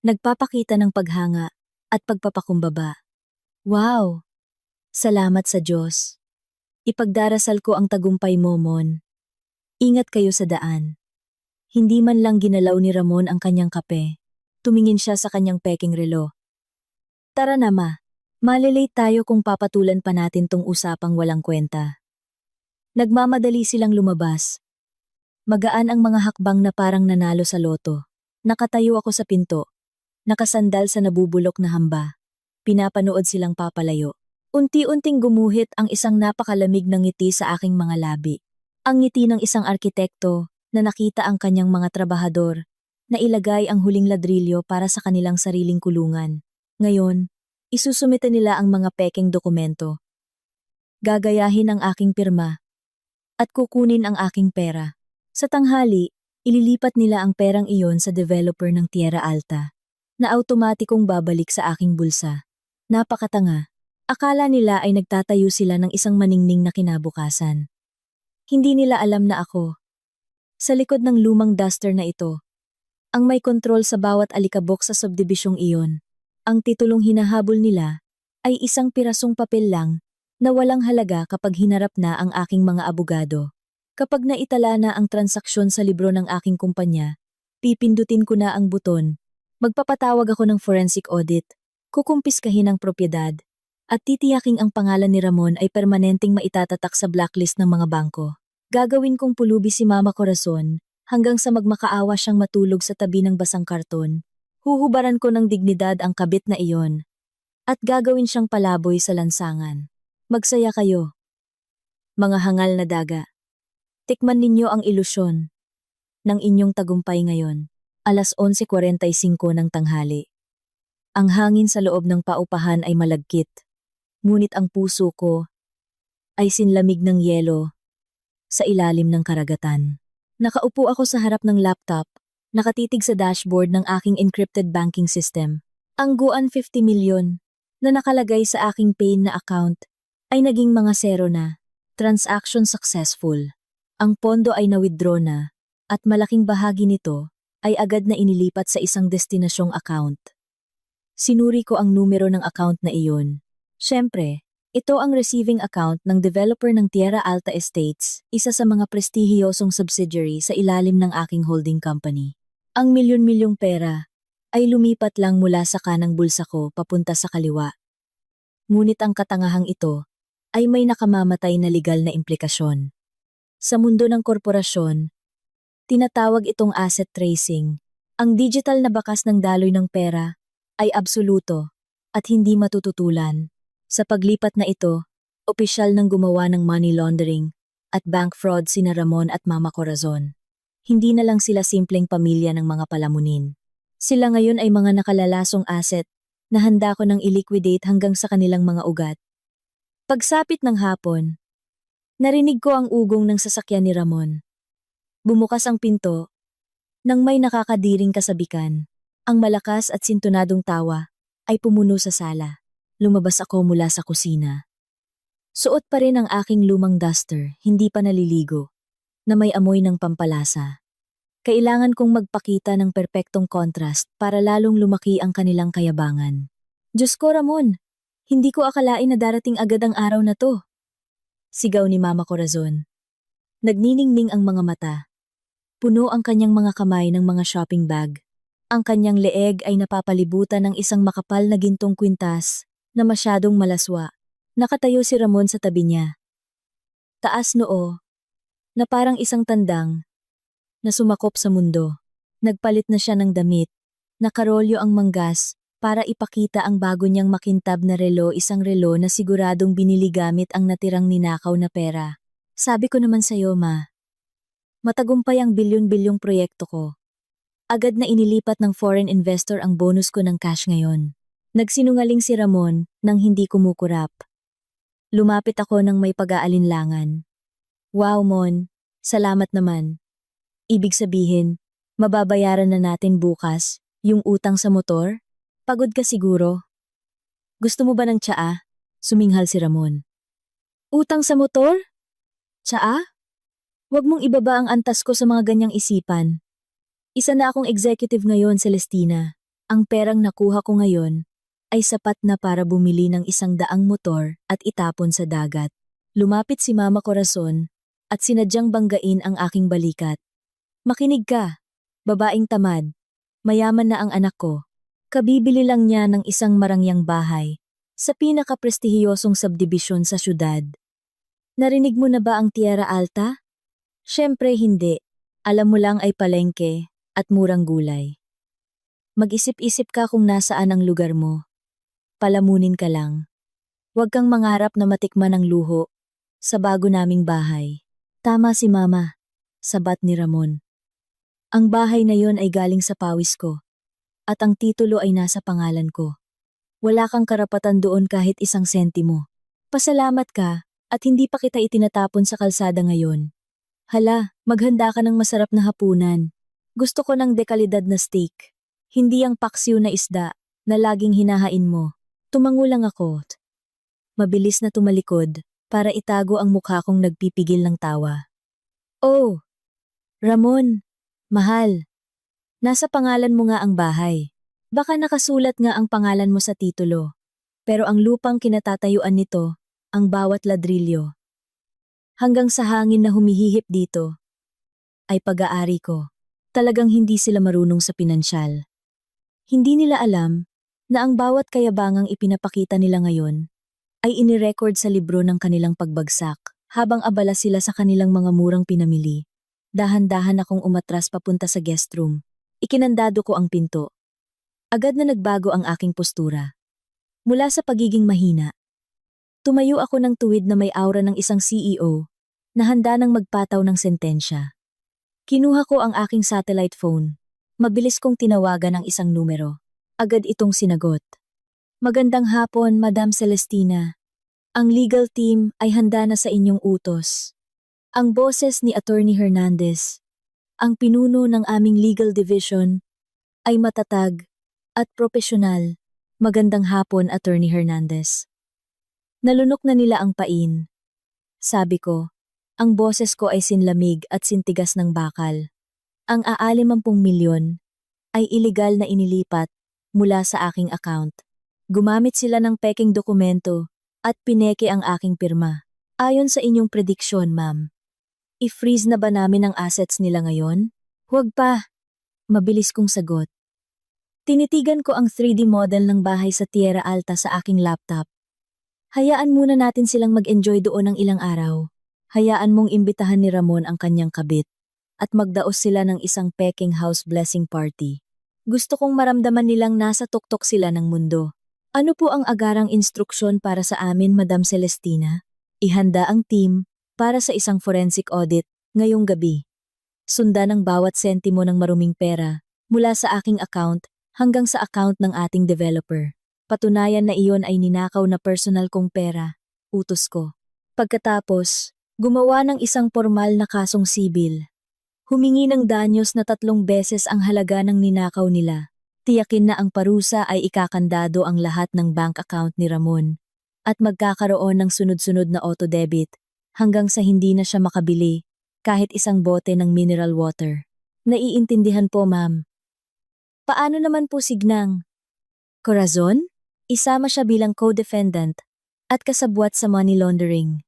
Nagpapakita ng paghanga at pagpapakumbaba. Wow! Salamat sa Diyos. Ipagdarasal ko ang tagumpay mo, Mon. Ingat kayo sa daan. Hindi man lang ginalaw ni Ramon ang kanyang kape. Tumingin siya sa kanyang peking relo. Tara na, Ma. Malilate tayo kung papatulan pa natin tong usapang walang kwenta. Nagmamadali silang lumabas. Magaan ang mga hakbang na parang nanalo sa loto. Nakatayo ako sa pinto. Nakasandal sa nabubulok na hamba. Pinapanood silang papalayo. Unti-unting gumuhit ang isang napakalamig ng ngiti sa aking mga labi. Ang ngiti ng isang arkitekto na nakita ang kanyang mga trabahador na ilagay ang huling ladrilyo para sa kanilang sariling kulungan. Ngayon, isusumite nila ang mga pekeng dokumento. Gagayahin ang aking pirma at kukunin ang aking pera. Sa tanghali, ililipat nila ang perang iyon sa developer ng Tierra Alta na automatikong babalik sa aking bulsa. Napakatanga. Akala nila ay nagtatayo sila ng isang maningning na kinabukasan. Hindi nila alam na ako. Sa likod ng lumang duster na ito, ang may kontrol sa bawat alikabok sa subdibisyong iyon. Ang titulong hinahabol nila ay isang pirasong papel lang na walang halaga kapag hinarap na ang aking mga abogado. Kapag naitala na ang transaksyon sa libro ng aking kumpanya, pipindutin ko na ang buton. Magpapatawag ako ng forensic audit, kukumpiskahin ang propiedad, at titiyaking ang pangalan ni Ramon ay permanenteng maitatatak sa blacklist ng mga bangko. Gagawin kong pulubi si Mama Corazon hanggang sa magmakaawa siyang matulog sa tabi ng basang karton. Huhubaran ko ng dignidad ang kabit na iyon at gagawin siyang palaboy sa lansangan. Magsaya kayo, mga hangal na daga. Tikman ninyo ang ilusyon ng inyong tagumpay ngayon. 11:45 ng tanghali. Ang hangin sa loob ng paupahan ay malagkit. ngunit ang puso ko ay sinlamig ng yelo sa ilalim ng karagatan. Nakaupo ako sa harap ng laptop, nakatitig sa dashboard ng aking encrypted banking system. Ang guan 50 milyon na nakalagay sa aking PAin na account ay naging mga zero na. Transaction successful. Ang pondo ay na-withdraw na at malaking bahagi nito ay agad na inilipat sa isang destinasyong account. Sinuri ko ang numero ng account na iyon. Siyempre, ito ang receiving account ng developer ng Tierra Alta Estates, isa sa mga prestihiyosong subsidiary sa ilalim ng aking holding company. Ang milyon-milyong pera ay lumipat lang mula sa kanang bulsa ko papunta sa kaliwa. Ngunit ang katangahang ito ay may nakamamatay na legal na implikasyon. Sa mundo ng korporasyon, tinatawag itong asset tracing. Ang digital na bakas ng daloy ng pera ay absoluto at hindi matututulan. Sa paglipat na ito, opisyal nang gumawa ng money laundering at bank fraud sina Ramon at Mama Corazon. Hindi na lang sila simpleng pamilya ng mga palamunin. Sila ngayon ay mga nakalalasong asset na handa ko nang i-liquidate hanggang sa kanilang mga ugat. Pagsapit ng hapon, narinig ko ang ugong ng sasakyan ni Ramon. Bumukas ang pinto nang may nakakadiring kasabikan. Ang malakas at sintonadong tawa ay pumuno sa sala. Lumabas ako mula sa kusina. Suot pa rin ang aking lumang duster, hindi pa naliligo, na may amoy ng pampalasa. Kailangan kong magpakita ng perpektong contrast para lalong lumaki ang kanilang kayabangan. Diyos ko Ramon, hindi ko akalain na darating agad ang araw na to. Sigaw ni Mama Corazon. Nagniningning ang mga mata. Puno ang kanyang mga kamay ng mga shopping bag. Ang kanyang leeg ay napapalibutan ng isang makapal na gintong kwintas na masyadong malaswa. Nakatayo si Ramon sa tabi niya. Taas noo, na parang isang tandang, na sumakop sa mundo. Nagpalit na siya ng damit, nakarolyo ang manggas, para ipakita ang bago niyang makintab na relo, isang relo na siguradong binili gamit ang natirang ninakaw na pera. Sabi ko naman sa'yo, Ma. Matagumpay ang bilyon-bilyong proyekto ko. Agad na inilipat ng foreign investor ang bonus ko ng cash ngayon. Nagsinungaling si Ramon nang hindi kumukurap. Lumapit ako ng may pag-aalinlangan. Wow, Mon, salamat naman. Ibig sabihin, mababayaran na natin bukas yung utang sa motor? Pagod ka siguro. Gusto mo ba ng tsaa? Suminghal si Ramon. Utang sa motor? Tsaa? Huwag mong ibaba ang antas ko sa mga ganyang isipan. Isa na akong executive ngayon, Celestina. Ang perang nakuha ko ngayon ay sapat na para bumili ng 100 motor at itapon sa dagat. Lumapit si Mama Corazon at sinadyang banggain ang aking balikat. Makinig ka, babaeng tamad. Mayaman na ang anak ko. Kabibili lang niya ng isang marangyang bahay sa pinakaprestihiyosong subdivision sa syudad. Narinig mo na ba ang Tierra Alta? Siyempre hindi. Alam mo lang ay palengke at murang gulay. Mag-isip-isip ka kung nasaan ang lugar mo. Palamunin ka lang. Huwag kang mangarap na matikman ang luho sa bago naming bahay. Tama si Mama, sabat ni Ramon. Ang bahay na yon ay galing sa pawis ko at ang titulo ay nasa pangalan ko. Wala kang karapatan doon kahit 1 sentimo. Pasalamat ka at hindi pa kita itinatapon sa kalsada ngayon. Hala, maghanda ka ng masarap na hapunan. Gusto ko ng dekalidad na steak. Hindi ang paksiw na isda na laging hinahain mo. Tumango lang ako. Mabilis na tumalikod para itago ang mukha kong nagpipigil ng tawa. Oh, Ramon, mahal. Nasa pangalan mo nga ang bahay. Baka nakasulat nga ang pangalan mo sa titulo. Pero ang lupang kinatatayuan nito, ang bawat ladrilyo, hanggang sa hangin na humihihip dito, ay pag-aari ko. Talagang hindi sila marunong sa pinansyal. Hindi nila alam na ang bawat kayabangang ipinapakita nila ngayon ay inirecord sa libro ng kanilang pagbagsak habang abala sila sa kanilang mga murang pinamili. Dahan-dahan akong umatras papunta sa guest room. Ikinandado ko ang pinto. Agad na nagbago ang aking postura. Mula sa pagiging mahina, tumayo ako ng tuwid na may aura ng isang CEO na handa nang magpataw ng sentensya. Kinuha ko ang aking satellite phone. Mabilis kong tinawagan ang isang numero. Agad itong sinagot. Magandang hapon, Madam Celestina. Ang legal team ay handa na sa inyong utos. Ang boses ni Attorney Hernandez, ang pinuno ng aming legal division, ay matatag at propesyonal. Magandang hapon, Attorney Hernandez. Nalunok na nila ang pain. Sabi ko, ang boses ko ay sinlamig at sintigas ng bakal. Ang 60 milyon ay iligal na inilipat mula sa aking account. Gumamit sila ng peking dokumento at pineke ang aking pirma. Ayon sa inyong prediksyon, ma'am. I-freeze na ba namin ang assets nila ngayon? Huwag pa. Mabilis kong sagot. Tinitigan ko ang 3D model ng bahay sa Tierra Alta sa aking laptop. Hayaan muna natin silang mag-enjoy doon ng ilang araw. Hayaan mong imbitahan ni Ramon ang kanyang kabit at magdaos sila ng isang peking house blessing party. Gusto kong maramdaman nilang nasa tuktok sila ng mundo. Ano po ang agarang instruksyon para sa amin, Madam Celestina? Ihanda ang team para sa isang forensic audit ngayong gabi. Sundan ang bawat sentimo ng maruming pera mula sa aking account hanggang sa account ng ating developer. Patunayan na iyon ay ninakaw na personal kong pera, utos ko. Pagkatapos, gumawa ng isang formal na kasong sibil. Humingi ng danyos na 3 beses ang halaga ng ninakaw nila. Tiyakin na ang parusa ay ikakandado ang lahat ng bank account ni Ramon at magkakaroon ng sunod-sunod na auto-debit hanggang sa hindi na siya makabili kahit isang bote ng mineral water. Naiintindihan po, ma'am. Paano naman po si Gnang? Corazon? Isama siya bilang co-defendant at kasabwat sa money laundering.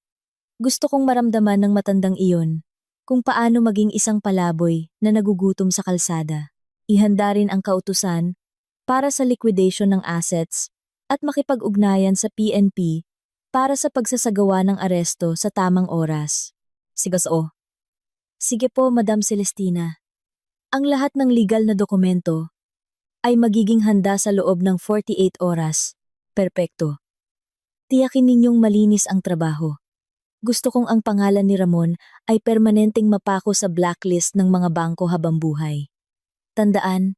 Gusto kong maramdaman ng matandang iyon kung paano maging isang palaboy na nagugutom sa kalsada. Ihanda rin ang kautusan para sa liquidation ng assets at makipag-ugnayan sa PNP para sa pagsasagawa ng aresto sa tamang oras. Sigas-o. Sige po, Madam Celestina. Ang lahat ng legal na dokumento ay magiging handa sa loob ng 48 oras. Perpekto. Tiyakin ninyong malinis ang trabaho. Gusto kong ang pangalan ni Ramon ay permanenteng mapako sa blacklist ng mga bangko habang buhay. Tandaan,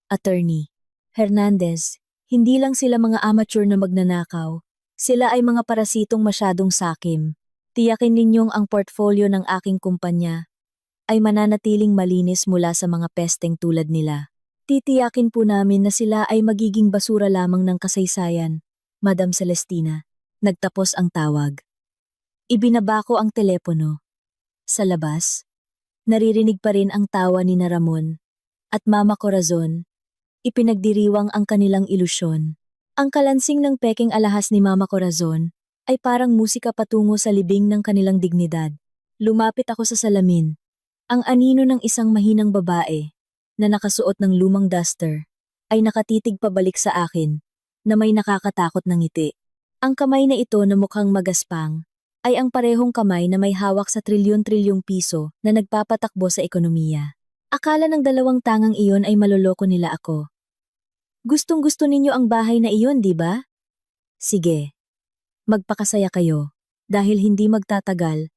Attorney Hernandez, hindi lang sila mga amateur na magnanakaw. Sila ay mga parasitong masyadong sakim. Tiyakin ninyong ang portfolio ng aking kumpanya ay mananatiling malinis mula sa mga pesteng tulad nila. Titiyakin po namin na sila ay magiging basura lamang ng kasaysayan, Madam Celestina. Nagtapos ang tawag. Ibinaba ko ang telepono. Sa labas, naririnig pa rin ang tawa ni Ramon at Mama Corazon. Ipinagdiriwang ang kanilang ilusyon. Ang kalansing ng peking alahas ni Mama Corazon ay parang musika patungo sa libing ng kanilang dignidad. Lumapit ako sa salamin. Ang anino ng isang mahinang babae na nakasuot ng lumang duster ay nakatitig pabalik sa akin na may nakakatakot na ngiti. Ang kamay na ito na mukhang magaspang ay ang parehong kamay na may hawak sa trilyon-trilyong piso na nagpapatakbo sa ekonomiya. Akala ng 2 tangang iyon ay maloloko nila ako. Gustong-gusto ninyo ang bahay na iyon, di ba? Sige. Magpakasaya kayo dahil hindi magtatagal.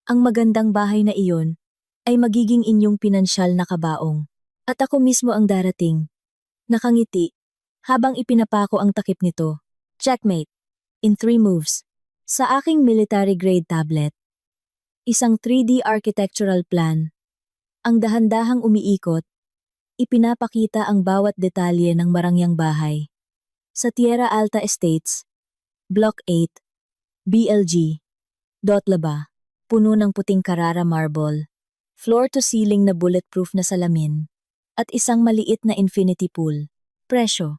Ang magandang bahay na iyon ay magiging inyong pinansyal na kabaong. At ako mismo ang darating. Nakangiti habang ipinapako ang takip nito. Checkmate. In 3 moves. Sa aking military-grade tablet. Isang 3D architectural plan. Ang dahan-dahang umiikot, ipinapakita ang bawat detalye ng marangyang bahay. Sa Tierra Alta Estates, Block 8, BLG, Dotlaba, puno ng puting Carrara marble, floor-to-ceiling na bulletproof na salamin, at isang maliit na infinity pool. Presyo,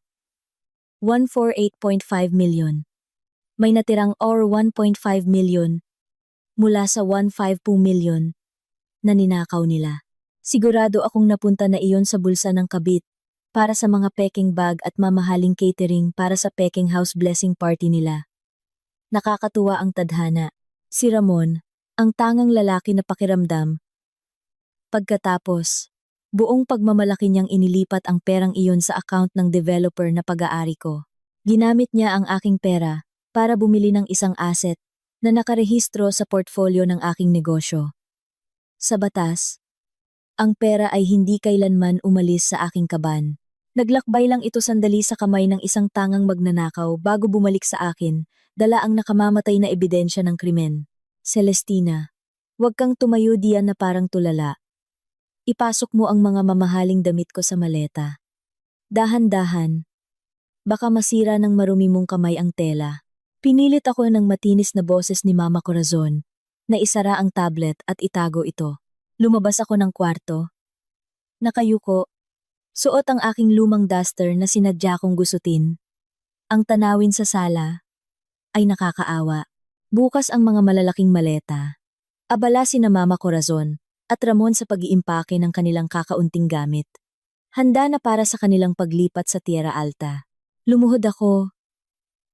148.5 million. May natirang or 1.5 million mula sa 1.5 million na ninakaw nila. Sigurado akong napunta na iyon sa bulsa ng kabit para sa mga peking bag at mamahaling catering para sa peking house blessing party nila. Nakakatuwa ang tadhana. Si Ramon, ang tangang lalaki na pakiramdam. Pagkatapos, buong pagmamalaki niyang inilipat ang perang iyon sa account ng developer na pag-aari ko. Ginamit niya ang aking pera para bumili ng isang asset na nakarehistro sa portfolio ng aking negosyo. Sa batas, ang pera ay hindi kailanman umalis sa aking kaban. Naglakbay lang ito sandali sa kamay ng isang tangang magnanakaw bago bumalik sa akin, dala ang nakamamatay na ebidensya ng krimen. Celestina, huwag kang tumayo diyan na parang tulala. Ipasok mo ang mga mamahaling damit ko sa maleta. Dahan-dahan. Baka masira ng marumi mong kamay ang tela. Pinilit ako ng matinis na boses ni Mama Corazon na isara ang tablet at itago ito. Lumabas ako ng kwarto. Nakayuko. Suot ang aking lumang duster na sinadya kong gusutin. Ang tanawin sa sala ay nakakaawa. Bukas ang mga malalaking maleta. Abala sina Mama Corazon at Ramon sa pag-iimpake ng kanilang kakaunting gamit. Handa na para sa kanilang paglipat sa Tierra Alta. Lumuhod ako.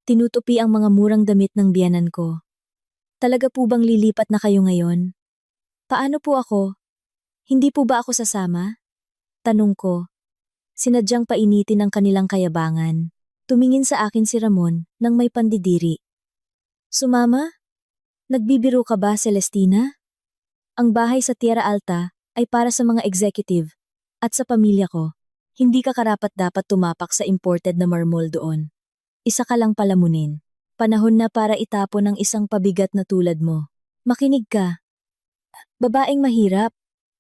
Tinutupi ang mga murang damit ng biyanan ko. Talaga po bang lilipat na kayo ngayon? Paano po ako? Hindi po ba ako sasama? Tanong ko. Sinadyang painitin ang kanilang kayabangan. Tumingin sa akin si Ramon nang may pandidiri. Sumama? Nagbibiro ka ba, Celestina? Ang bahay sa Tierra Alta ay para sa mga executive at sa pamilya ko. Hindi ka karapat-dapat tumapak sa imported na marmol doon. Isa ka lang palamunin. Panahon na para itapon ang isang pabigat na tulad mo. Makinig ka. Babaeng mahirap,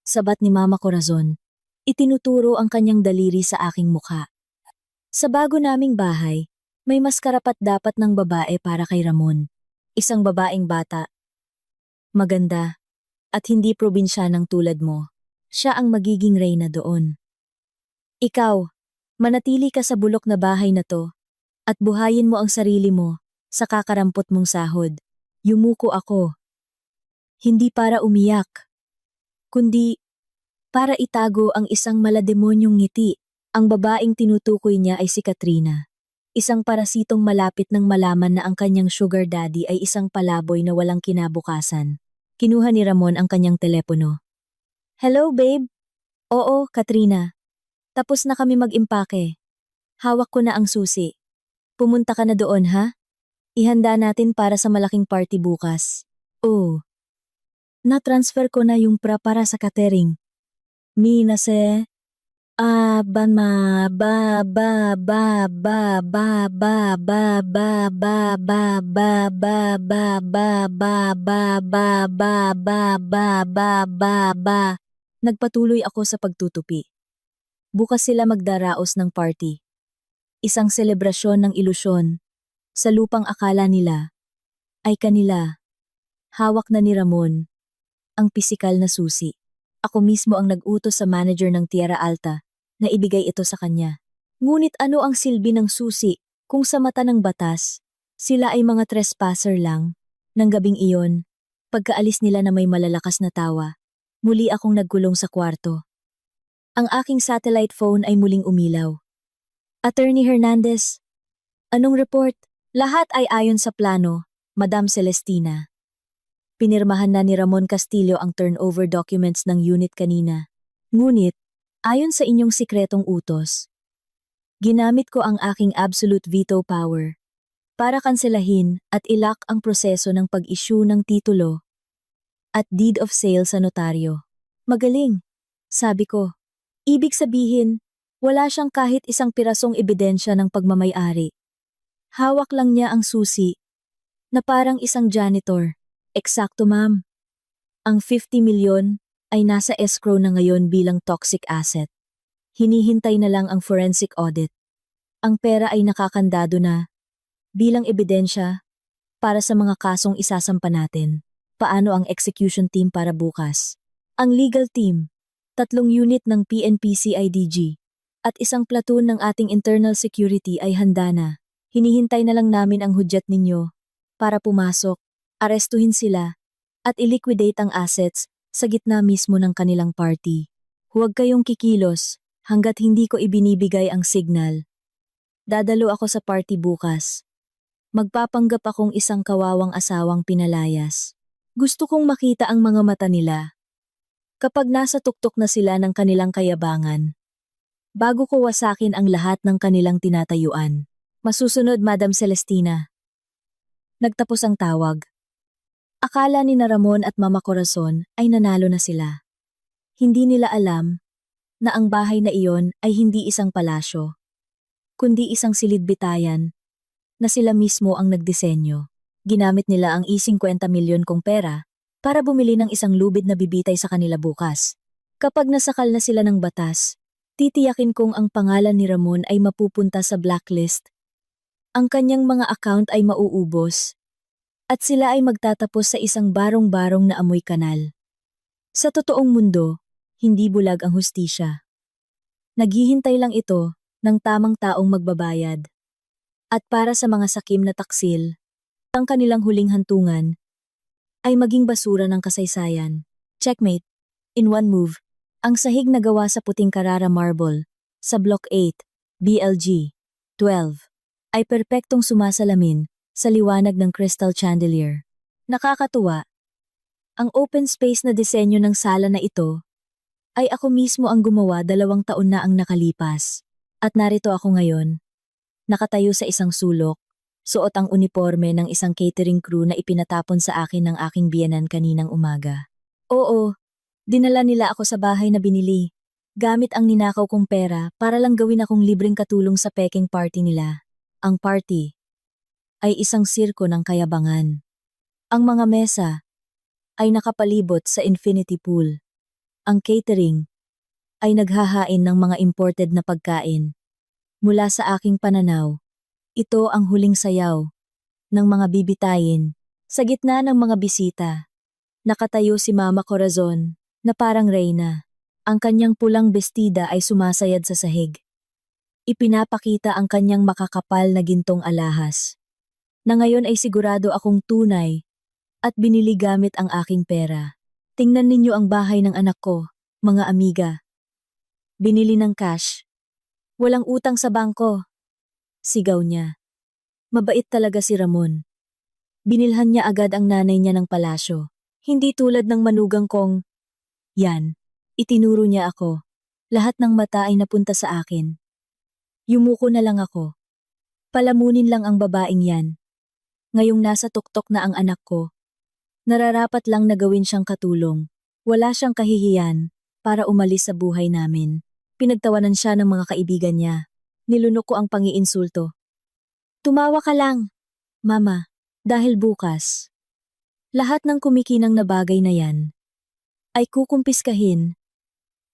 sabat ni Mama Corazon. Itinuturo ang kanyang daliri sa aking mukha. Sa bago naming bahay, may mas karapat-dapat ng babae para kay Ramon. Isang babaeng bata. Maganda. At hindi probinsyanang tulad mo. Siya ang magiging reyna doon. Ikaw, manatili ka sa bulok na bahay na to at buhayin mo ang sarili mo sa kakarampot mong sahod. Yumuko ako. Hindi para umiyak, kundi para itago ang isang malademonyong ngiti. Ang babaeng tinutukoy niya ay si Katrina. Isang parasitong malapit nang malaman na ang kanyang sugar daddy ay isang palaboy na walang kinabukasan. Kinuha ni Ramon ang kanyang telepono. Hello, babe? Oo, Katrina. Tapos na kami mag-impake. Hawak ko na ang susi. Pumunta ka na doon, ha? Ihanda natin para sa malaking party bukas. Oh. Na-transfer ko na yung para sa catering. Minase. Ban ma ba ba ba ba ba ba ba ba ba ba ba ba ba ba ba ba ba ba ba. Nagpatuloy ako sa pagtutupi. Bukas sila magdaraos ng party. Isang selebrasyon ng ilusyon. Sa lupang akala nila ay kanila. Hawak na ni Ramon ang pisikal na susi. Ako mismo ang nag-utos sa manager ng Tierra Alta na ibigay ito sa kanya. Ngunit ano ang silbi ng susi kung sa mata ng batas, sila ay mga trespasser lang? Nang gabing iyon, pagkaalis nila na may malalakas na tawa, muli akong nagkulong sa kwarto. Ang aking satellite phone ay muling umilaw. Attorney Hernandez, anong report? Lahat ay ayon sa plano, Madam Celestina. Pinirmahan na ni Ramon Castillo ang turnover documents ng unit kanina. Ngunit, ayon sa inyong sikretong utos, ginamit ko ang aking absolute veto power para kanselahin at ilak ang proseso ng pag-issue ng titulo at deed of sale sa notaryo. Magaling, sabi ko. Ibig sabihin, wala siyang kahit isang pirasong ebidensya ng pagmamay-ari. Hawak lang niya ang susi, na parang isang janitor. Eksakto, ma'am. Ang 50 milyon ay nasa escrow na ngayon bilang toxic asset. Hinihintay na lang ang forensic audit. Ang pera ay nakakandado na bilang ebidensya para sa mga kasong isasampa natin. Paano ang execution team para bukas? Ang legal team, 3 unit ng PNP-CIDG at isang platoon ng ating internal security ay handa na. Hinihintay na lang namin ang hudyat ninyo para pumasok, arestuhin sila at i-liquidate ang assets sa gitna mismo ng kanilang party. Huwag kayong kikilos hanggat hindi ko ibinibigay ang signal. Dadalo ako sa party bukas. Magpapanggap akong isang kawawang asawang pinalayas. Gusto kong makita ang mga mata nila. Kapag nasa tuktok na sila ng kanilang kayabangan, bago ko wasakin ang lahat ng kanilang tinatayuan. Masusunod, Madam Celestina. Nagtapos ang tawag. Akala ni Ramon at Mama Corazon ay nanalo na sila. Hindi nila alam na ang bahay na iyon ay hindi isang palasyo, kundi isang silid-bitayan na sila mismo ang nagdisenyo. Ginamit nila ang i-50 milyon kong pera para bumili ng isang lubid na bibitay sa kanila bukas. Kapag nasakal na sila ng batas, titiyakin kong ang pangalan ni Ramon ay mapupunta sa blacklist. Ang kanyang mga account ay mauubos at sila ay magtatapos sa isang barong-barong na amoy kanal. Sa totoong mundo, hindi bulag ang hustisya. Naghihintay lang ito ng tamang taong magbabayad. At para sa mga sakim na taksil, ang kanilang huling hantungan ay maging basura ng kasaysayan. Checkmate. In one move, ang sahig na gawa sa puting Carrara marble sa Block 8, BLG 12 ay perpektong sumasalamin sa liwanag ng crystal chandelier. Nakakatuwa. Ang open space na disenyo ng sala na ito ay ako mismo ang gumawa 2 taon na ang nakalipas. At narito ako ngayon, nakatayo sa isang sulok, suot ang uniforme ng isang catering crew na ipinatapon sa akin ng aking biyenan kaninang umaga. Oo, dinala nila ako sa bahay na binili, gamit ang ninakaw kong pera para lang gawin akong libreng katulong sa peking party nila. Ang party ay isang sirko ng kayabangan. Ang mga mesa ay nakapalibot sa infinity pool. Ang catering ay naghahain ng mga imported na pagkain. Mula sa aking pananaw, ito ang huling sayaw ng mga bibitayin sa gitna ng mga bisita. Nakatayo si Mama Corazon na parang reyna. Ang kanyang pulang bestida ay sumasayad sa sahig. Ipinapakita ang kanyang makakapal na gintong alahas, na ngayon ay sigurado akong tunay at binili gamit ang aking pera. Tingnan ninyo ang bahay ng anak ko, mga amiga. Binili ng cash. Walang utang sa bangko. Sigaw niya. Mabait talaga si Ramon. Binilhan niya agad ang nanay niya ng palasyo. Hindi tulad ng manugang kong, yan, itinuro niya ako. Lahat ng mata ay napunta sa akin. Yumuko na lang ako. Palamunin lang ang babaeng yan. Ngayong nasa tuktok na ang anak ko, nararapat lang na gawin siyang katulong. Wala siyang kahihiyan para umalis sa buhay namin. Pinagtawanan siya ng mga kaibigan niya. Nilunok ko ang pangiinsulto. Tumawa ka lang, Mama, dahil bukas. Lahat ng kumikinang na bagay na yan ay kukumpiskahin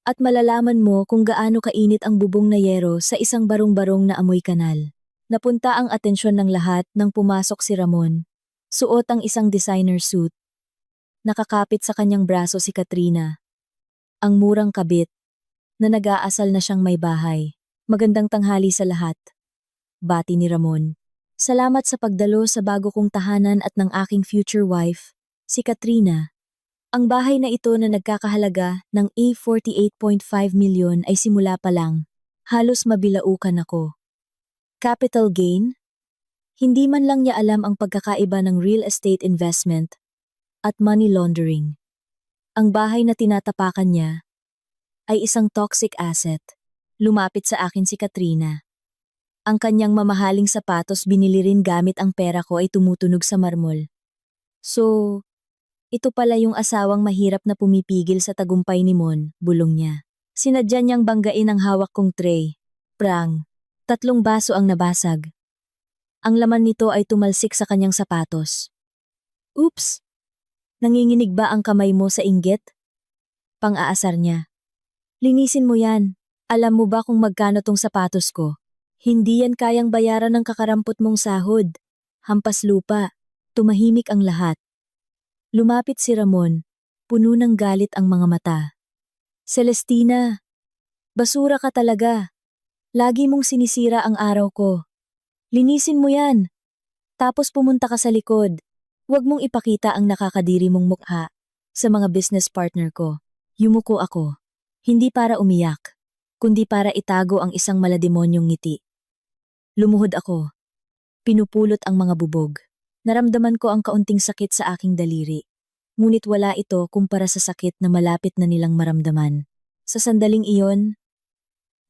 at malalaman mo kung gaano kainit ang bubong na yero sa isang barong-barong na amoy kanal. Napunta ang atensyon ng lahat nang pumasok si Ramon. Suot ang isang designer suit. Nakakapit sa kanyang braso si Katrina, ang murang kabit, na nag-aasal na siyang may bahay. Magandang tanghali sa lahat. Bati ni Ramon. Salamat sa pagdalo sa bago kong tahanan at ng aking future wife, si Katrina. Ang bahay na ito na nagkakahalaga ng A48.5 milyon ay simula pa lang. Halos mabilaukan ako. Capital gain? Hindi man lang niya alam ang pagkakaiba ng real estate investment at money laundering. Ang bahay na tinatapakan niya ay isang toxic asset. Lumapit sa akin si Katrina. Ang kanyang mamahaling sapatos binili rin gamit ang pera ko ay tumutunog sa marmol. So, ito pala yung asawang mahirap na pumipigil sa tagumpay ni Mon, bulong niya. Sinadya niyang banggain ang hawak kong tray. Prang. 3 baso ang nabasag. Ang laman nito ay tumalsik sa kanyang sapatos. Oops! Nanginginig ba ang kamay mo sa inggit? Pang-aasar niya. Linisin mo yan. Alam mo ba kung magkano tong sapatos ko? Hindi yan kayang bayaran ng kakarampot mong sahod. Hampas lupa. Tumahimik ang lahat. Lumapit si Ramon. Puno ng galit ang mga mata. Celestina, basura ka talaga. Lagi mong sinisira ang araw ko. Linisin mo yan. Tapos pumunta ka sa likod. Huwag mong ipakita ang nakakadiri mong mukha sa mga business partner ko. Yumuko ako. Hindi para umiyak, kundi para itago ang isang malademonyong ngiti. Lumuhod ako. Pinupulot ang mga bubog. Naramdaman ko ang kaunting sakit sa aking daliri. Ngunit wala ito kumpara sa sakit na malapit na nilang maramdaman. Sa sandaling iyon,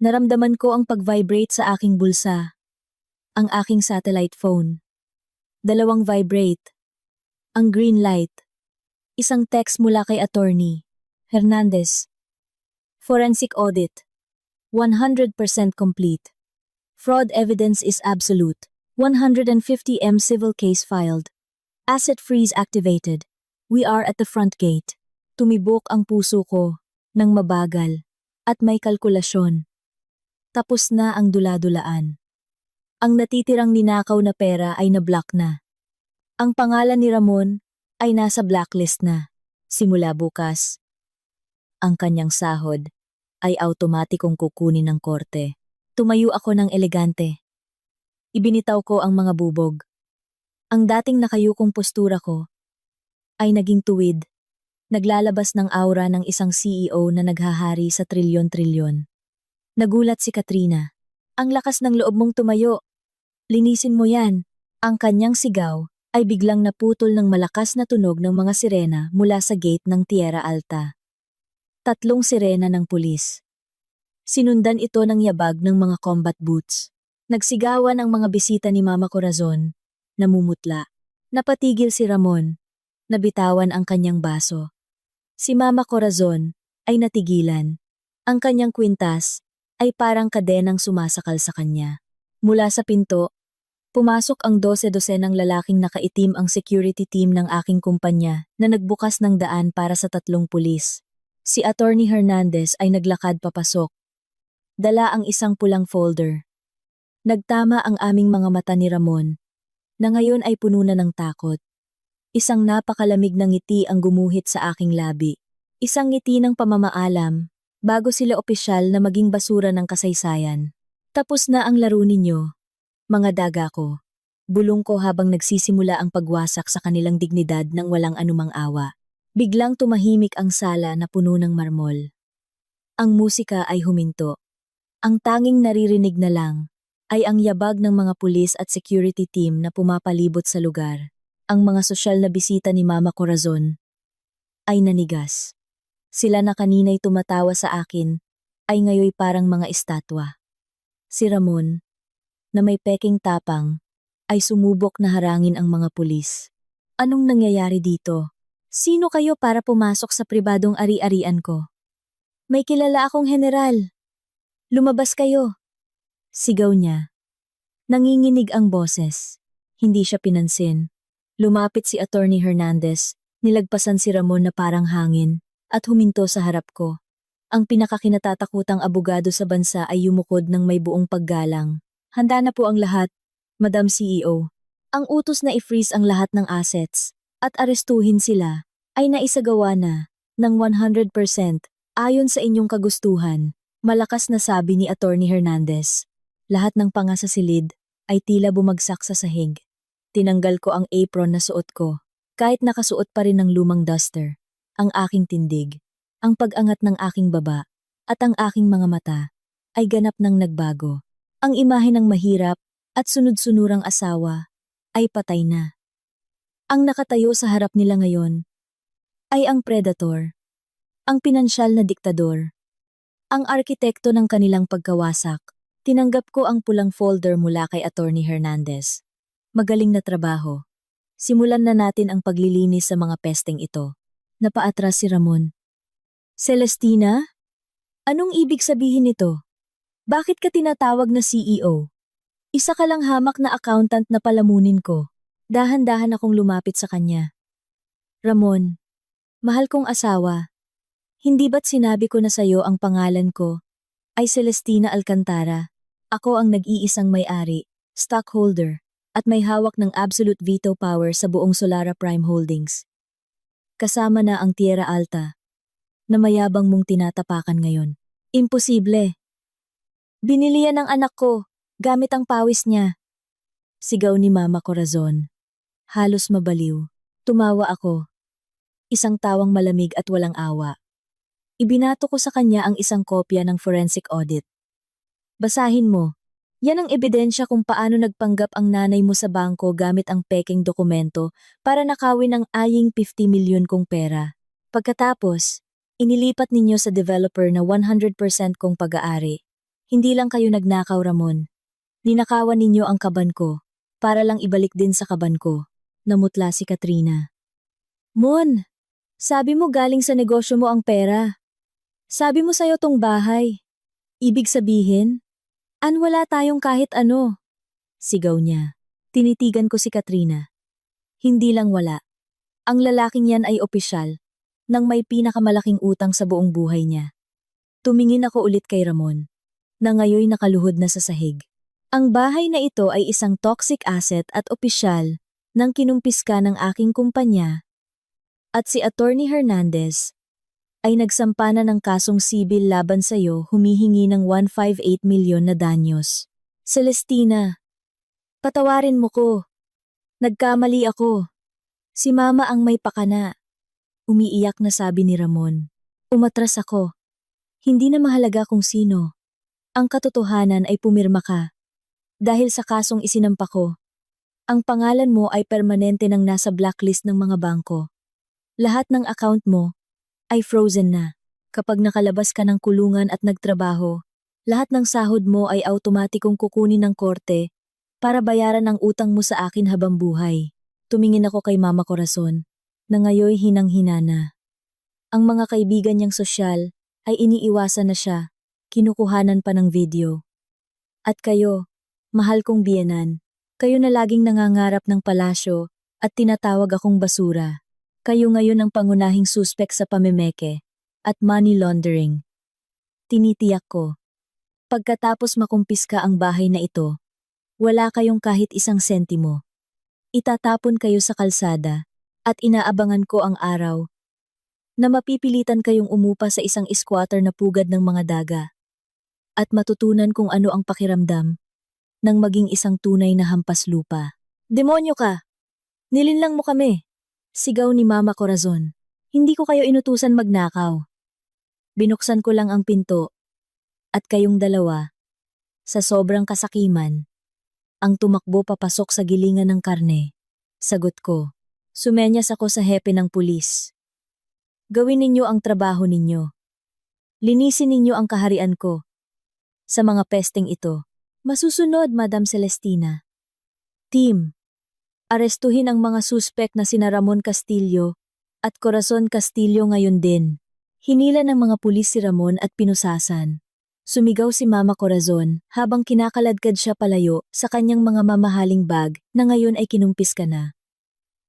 naramdaman ko ang pag-vibrate sa aking bulsa. Ang aking satellite phone. 2 vibrate. Ang green light. Isang text mula kay Attorney Hernandez. Forensic audit. 100% complete. Fraud evidence is absolute. 150M civil case filed. Asset freeze activated. We are at the front gate. Tumibok ang puso ko ng mabagal at may kalkulasyon. Tapos na ang dula-dulaan. Ang natitirang ninakaw na pera ay na-block na. Ang pangalan ni Ramon ay nasa blacklist na. Simula bukas, ang kanyang sahod ay automatikong kukunin ng korte. Tumayo ako ng elegante. Ibinitaw ko ang mga bubog. Ang dating nakayukong postura ko ay naging tuwid. Naglalabas ng aura ng isang CEO na naghahari sa trilyon-trilyon. Nagulat si Katrina. Ang lakas ng loob mong tumayo. Linisin mo yan. Ang kanyang sigaw ay biglang naputol ng malakas na tunog ng mga sirena mula sa gate ng Tierra Alta. 3 sirena ng pulis. Sinundan ito ng yabag ng mga combat boots. Nagsigawan ang mga bisita ni Mama Corazon. Namumutla. Napatigil si Ramon. Nabitawan ang kanyang baso. Si Mama Corazon ay natigilan. Ang kanyang kwintas ay parang kadenang sumasakal sa kanya. Mula sa pinto, pumasok ang 12-dosenang lalaking nakaitim ang security team ng aking kumpanya na nagbukas ng daan para sa 3 pulis. Si Attorney Hernandez ay naglakad papasok. Dala ang isang pulang folder. Nagtama ang aming mga mata ni Ramon, na ngayon ay puno na ng takot. Isang napakalamig na ngiti ang gumuhit sa aking labi. Isang ngiti ng pamamaalam, bago sila opisyal na maging basura ng kasaysayan. Tapos na ang laro ninyo, mga daga ko. Bulong ko habang nagsisimula ang pagwasak sa kanilang dignidad ng walang anumang awa. Biglang tumahimik ang sala na puno ng marmol. Ang musika ay huminto. Ang tanging naririnig na lang ay ang yabag ng mga pulis at security team na pumapalibot sa lugar. Ang mga sosyal na bisita ni Mama Corazon ay nanigas. Sila na kanina'y tumatawa sa akin ay ngayoy parang mga estatwa. Si Ramon, na may peking tapang, ay sumubok na harangin ang mga pulis. Anong nangyayari dito? Sino kayo para pumasok sa pribadong ari-arian ko? May kilala akong general. Lumabas kayo. Sigaw niya. Nanginginig ang boses. Hindi siya pinansin. Lumapit si Attorney Hernandez, nilagpasan si Ramon na parang hangin, at huminto sa harap ko. Ang pinakakinatatakutang abogado sa bansa ay yumukod ng may buong paggalang. Handa na po ang lahat, Madam CEO. Ang utos na i-freeze ang lahat ng assets, at arestuhin sila, ay naisagawa na, ng 100%, ayon sa inyong kagustuhan. Malakas na sabi ni Attorney Hernandez. Lahat ng panga sa silid ay tila bumagsak sa sahig. Tinanggal ko ang apron na suot ko. Kahit nakasuot pa rin ng lumang duster. Ang aking tindig, ang pag-angat ng aking baba, at ang aking mga mata, ay ganap nang nagbago. Ang imahe ng mahirap at sunod-sunurang asawa ay patay na. Ang nakatayo sa harap nila ngayon ay ang predator, ang pinansyal na diktador, ang arkitekto ng kanilang pagkawasak. Tinanggap ko ang pulang folder mula kay Attorney Hernandez. Magaling na trabaho. Simulan na natin ang paglilinis sa mga pesteng ito. Napaatras si Ramon. Celestina? Anong ibig sabihin nito? Bakit ka tinatawag na CEO? Isa ka lang hamak na accountant na palamunin ko. Dahan-dahan akong lumapit sa kanya. Ramon, mahal kong asawa. Hindi ba't sinabi ko na sayo ang pangalan ko ay Celestina Alcantara? Ako ang nag-iisang may-ari, stockholder, at may hawak ng absolute veto power sa buong Solara Prime Holdings. Kasama na ang Tierra Alta, na mayabang mong tinatapakan ngayon. Imposible. Binili yan ng anak ko, gamit ang pawis niya. Sigaw ni Mama Corazon. Halos mabaliw. Tumawa ako. Isang tawang malamig at walang awa. Ibinato ko sa kanya ang isang kopya ng forensic audit. Basahin mo. Yan ang ebidensya kung paano nagpanggap ang nanay mo sa bangko gamit ang peking dokumento para nakawin ang aying 50 milyon kong pera. Pagkatapos, inilipat ninyo sa developer na 100% kong pag-aari. Hindi lang kayo nagnakaw, Ramon. Ninakawan ninyo ang kaban ko, para lang ibalik din sa kaban ko. Namutla si Katrina. Mon, sabi mo galing sa negosyo mo ang pera. Sabi mo sa'yo tong bahay. Ibig sabihin, wala tayong kahit ano. Sigaw niya. Tinitigan ko si Katrina. Hindi lang wala. Ang lalaking yan ay opisyal, nang may pinakamalaking utang sa buong buhay niya. Tumingin ako ulit kay Ramon, na ngayoy nakaluhod na sa sahig. Ang bahay na ito ay isang toxic asset at opisyal nang kinumpiska ng aking kumpanya, at si Attorney Hernandez ay nagsampa na ng kasong sibil laban sa'yo, humihingi ng 158 milyon na danyos. Celestina, patawarin mo ko. Nagkamali ako. Si Mama ang may pakana. Umiiyak na sabi ni Ramon. Umatras ako. Hindi na mahalaga kung sino. Ang katotohanan ay pumirma ka. Dahil sa kasong isinampa ko, ang pangalan mo ay permanente nang nasa blacklist ng mga bangko. Lahat ng account mo ay frozen na. Kapag nakalabas ka ng kulungan at nagtrabaho, lahat ng sahod mo ay automatikong kukunin ng korte para bayaran ang utang mo sa akin habang buhay. Tumingin ako kay Mama Corazon, na ngayoy hinang-hina na. Ang mga kaibigan niyang sosyal ay iniiwasan na siya, kinukuhanan pa ng video. At kayo, mahal kong biyenan, kayo na laging nangangarap ng palasyo at tinatawag akong basura. Kayo ngayon ang pangunahing suspek sa pamemeke at money laundering. Tinitiyak ko. Pagkatapos makumpiska ang bahay na ito, wala kayong kahit isang sentimo. Itatapon kayo sa kalsada at inaabangan ko ang araw na mapipilitan kayong umupa sa isang squatter na pugad ng mga daga at matutunan kung ano ang pakiramdam ng maging isang tunay na hampas lupa. Demonyo ka! Nilinlang mo kami! Sigaw ni Mama Corazon. Hindi ko kayo inutusan magnakaw. Binuksan ko lang ang pinto at kayong dalawa, sa sobrang kasakiman, ang tumakbo papasok sa gilingan ng karne. Sagot ko. Sumenyas ako sa hepe ng pulis. Gawin ninyo ang trabaho ninyo. Linisin ninyo ang kaharian ko. Sa mga pesting ito. Masusunod, Madam Celestina. Team, arestuhin ang mga suspek na sina Ramon Castillo at Corazon Castillo ngayon din. Hinila ng mga pulis si Ramon at pinusasan. Sumigaw si Mama Corazon habang kinakaladkad siya palayo sa kanyang mga mamahaling bag na ngayon ay kinumpiska na.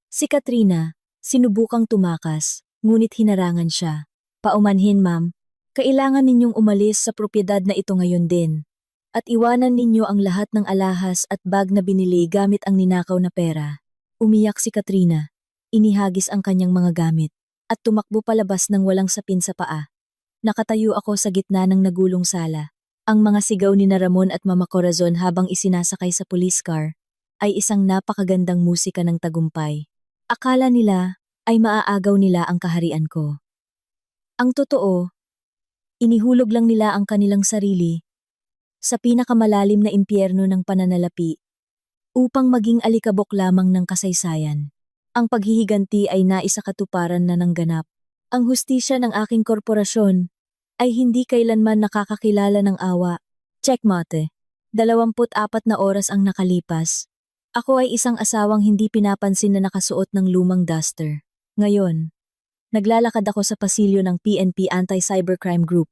Si Katrina, sinubukang tumakas, ngunit hinarangan siya. Paumanhin, ma'am. Kailangan ninyong umalis sa propiedad na ito ngayon din. At iwanan ninyo ang lahat ng alahas at bag na binili gamit ang ninakaw na pera. Umiyak si Katrina. Inihagis ang kanyang mga gamit. At tumakbo palabas ng walang sapin sa paa. Nakatayo ako sa gitna ng nagulong sala. Ang mga sigaw ni na Ramon at Mama Corazon habang isinasakay sa police car ay isang napakagandang musika ng tagumpay. Akala nila ay maaagaw nila ang kaharian ko. Ang totoo, inihulog lang nila ang kanilang sarili sa pinakamalalim na impyerno ng pananalapi upang maging alikabok lamang ng kasaysayan. Ang paghihiganti ay naisakatuparan na ng ganap. Ang hustisya ng aking korporasyon ay hindi kailanman nakakakilala ng awa. Checkmate. 24 na oras ang nakalipas. Ako ay isang asawang hindi pinapansin na nakasuot ng lumang duster. Ngayon, naglalakad ako sa pasilyo ng PNP Anti-Cybercrime Group.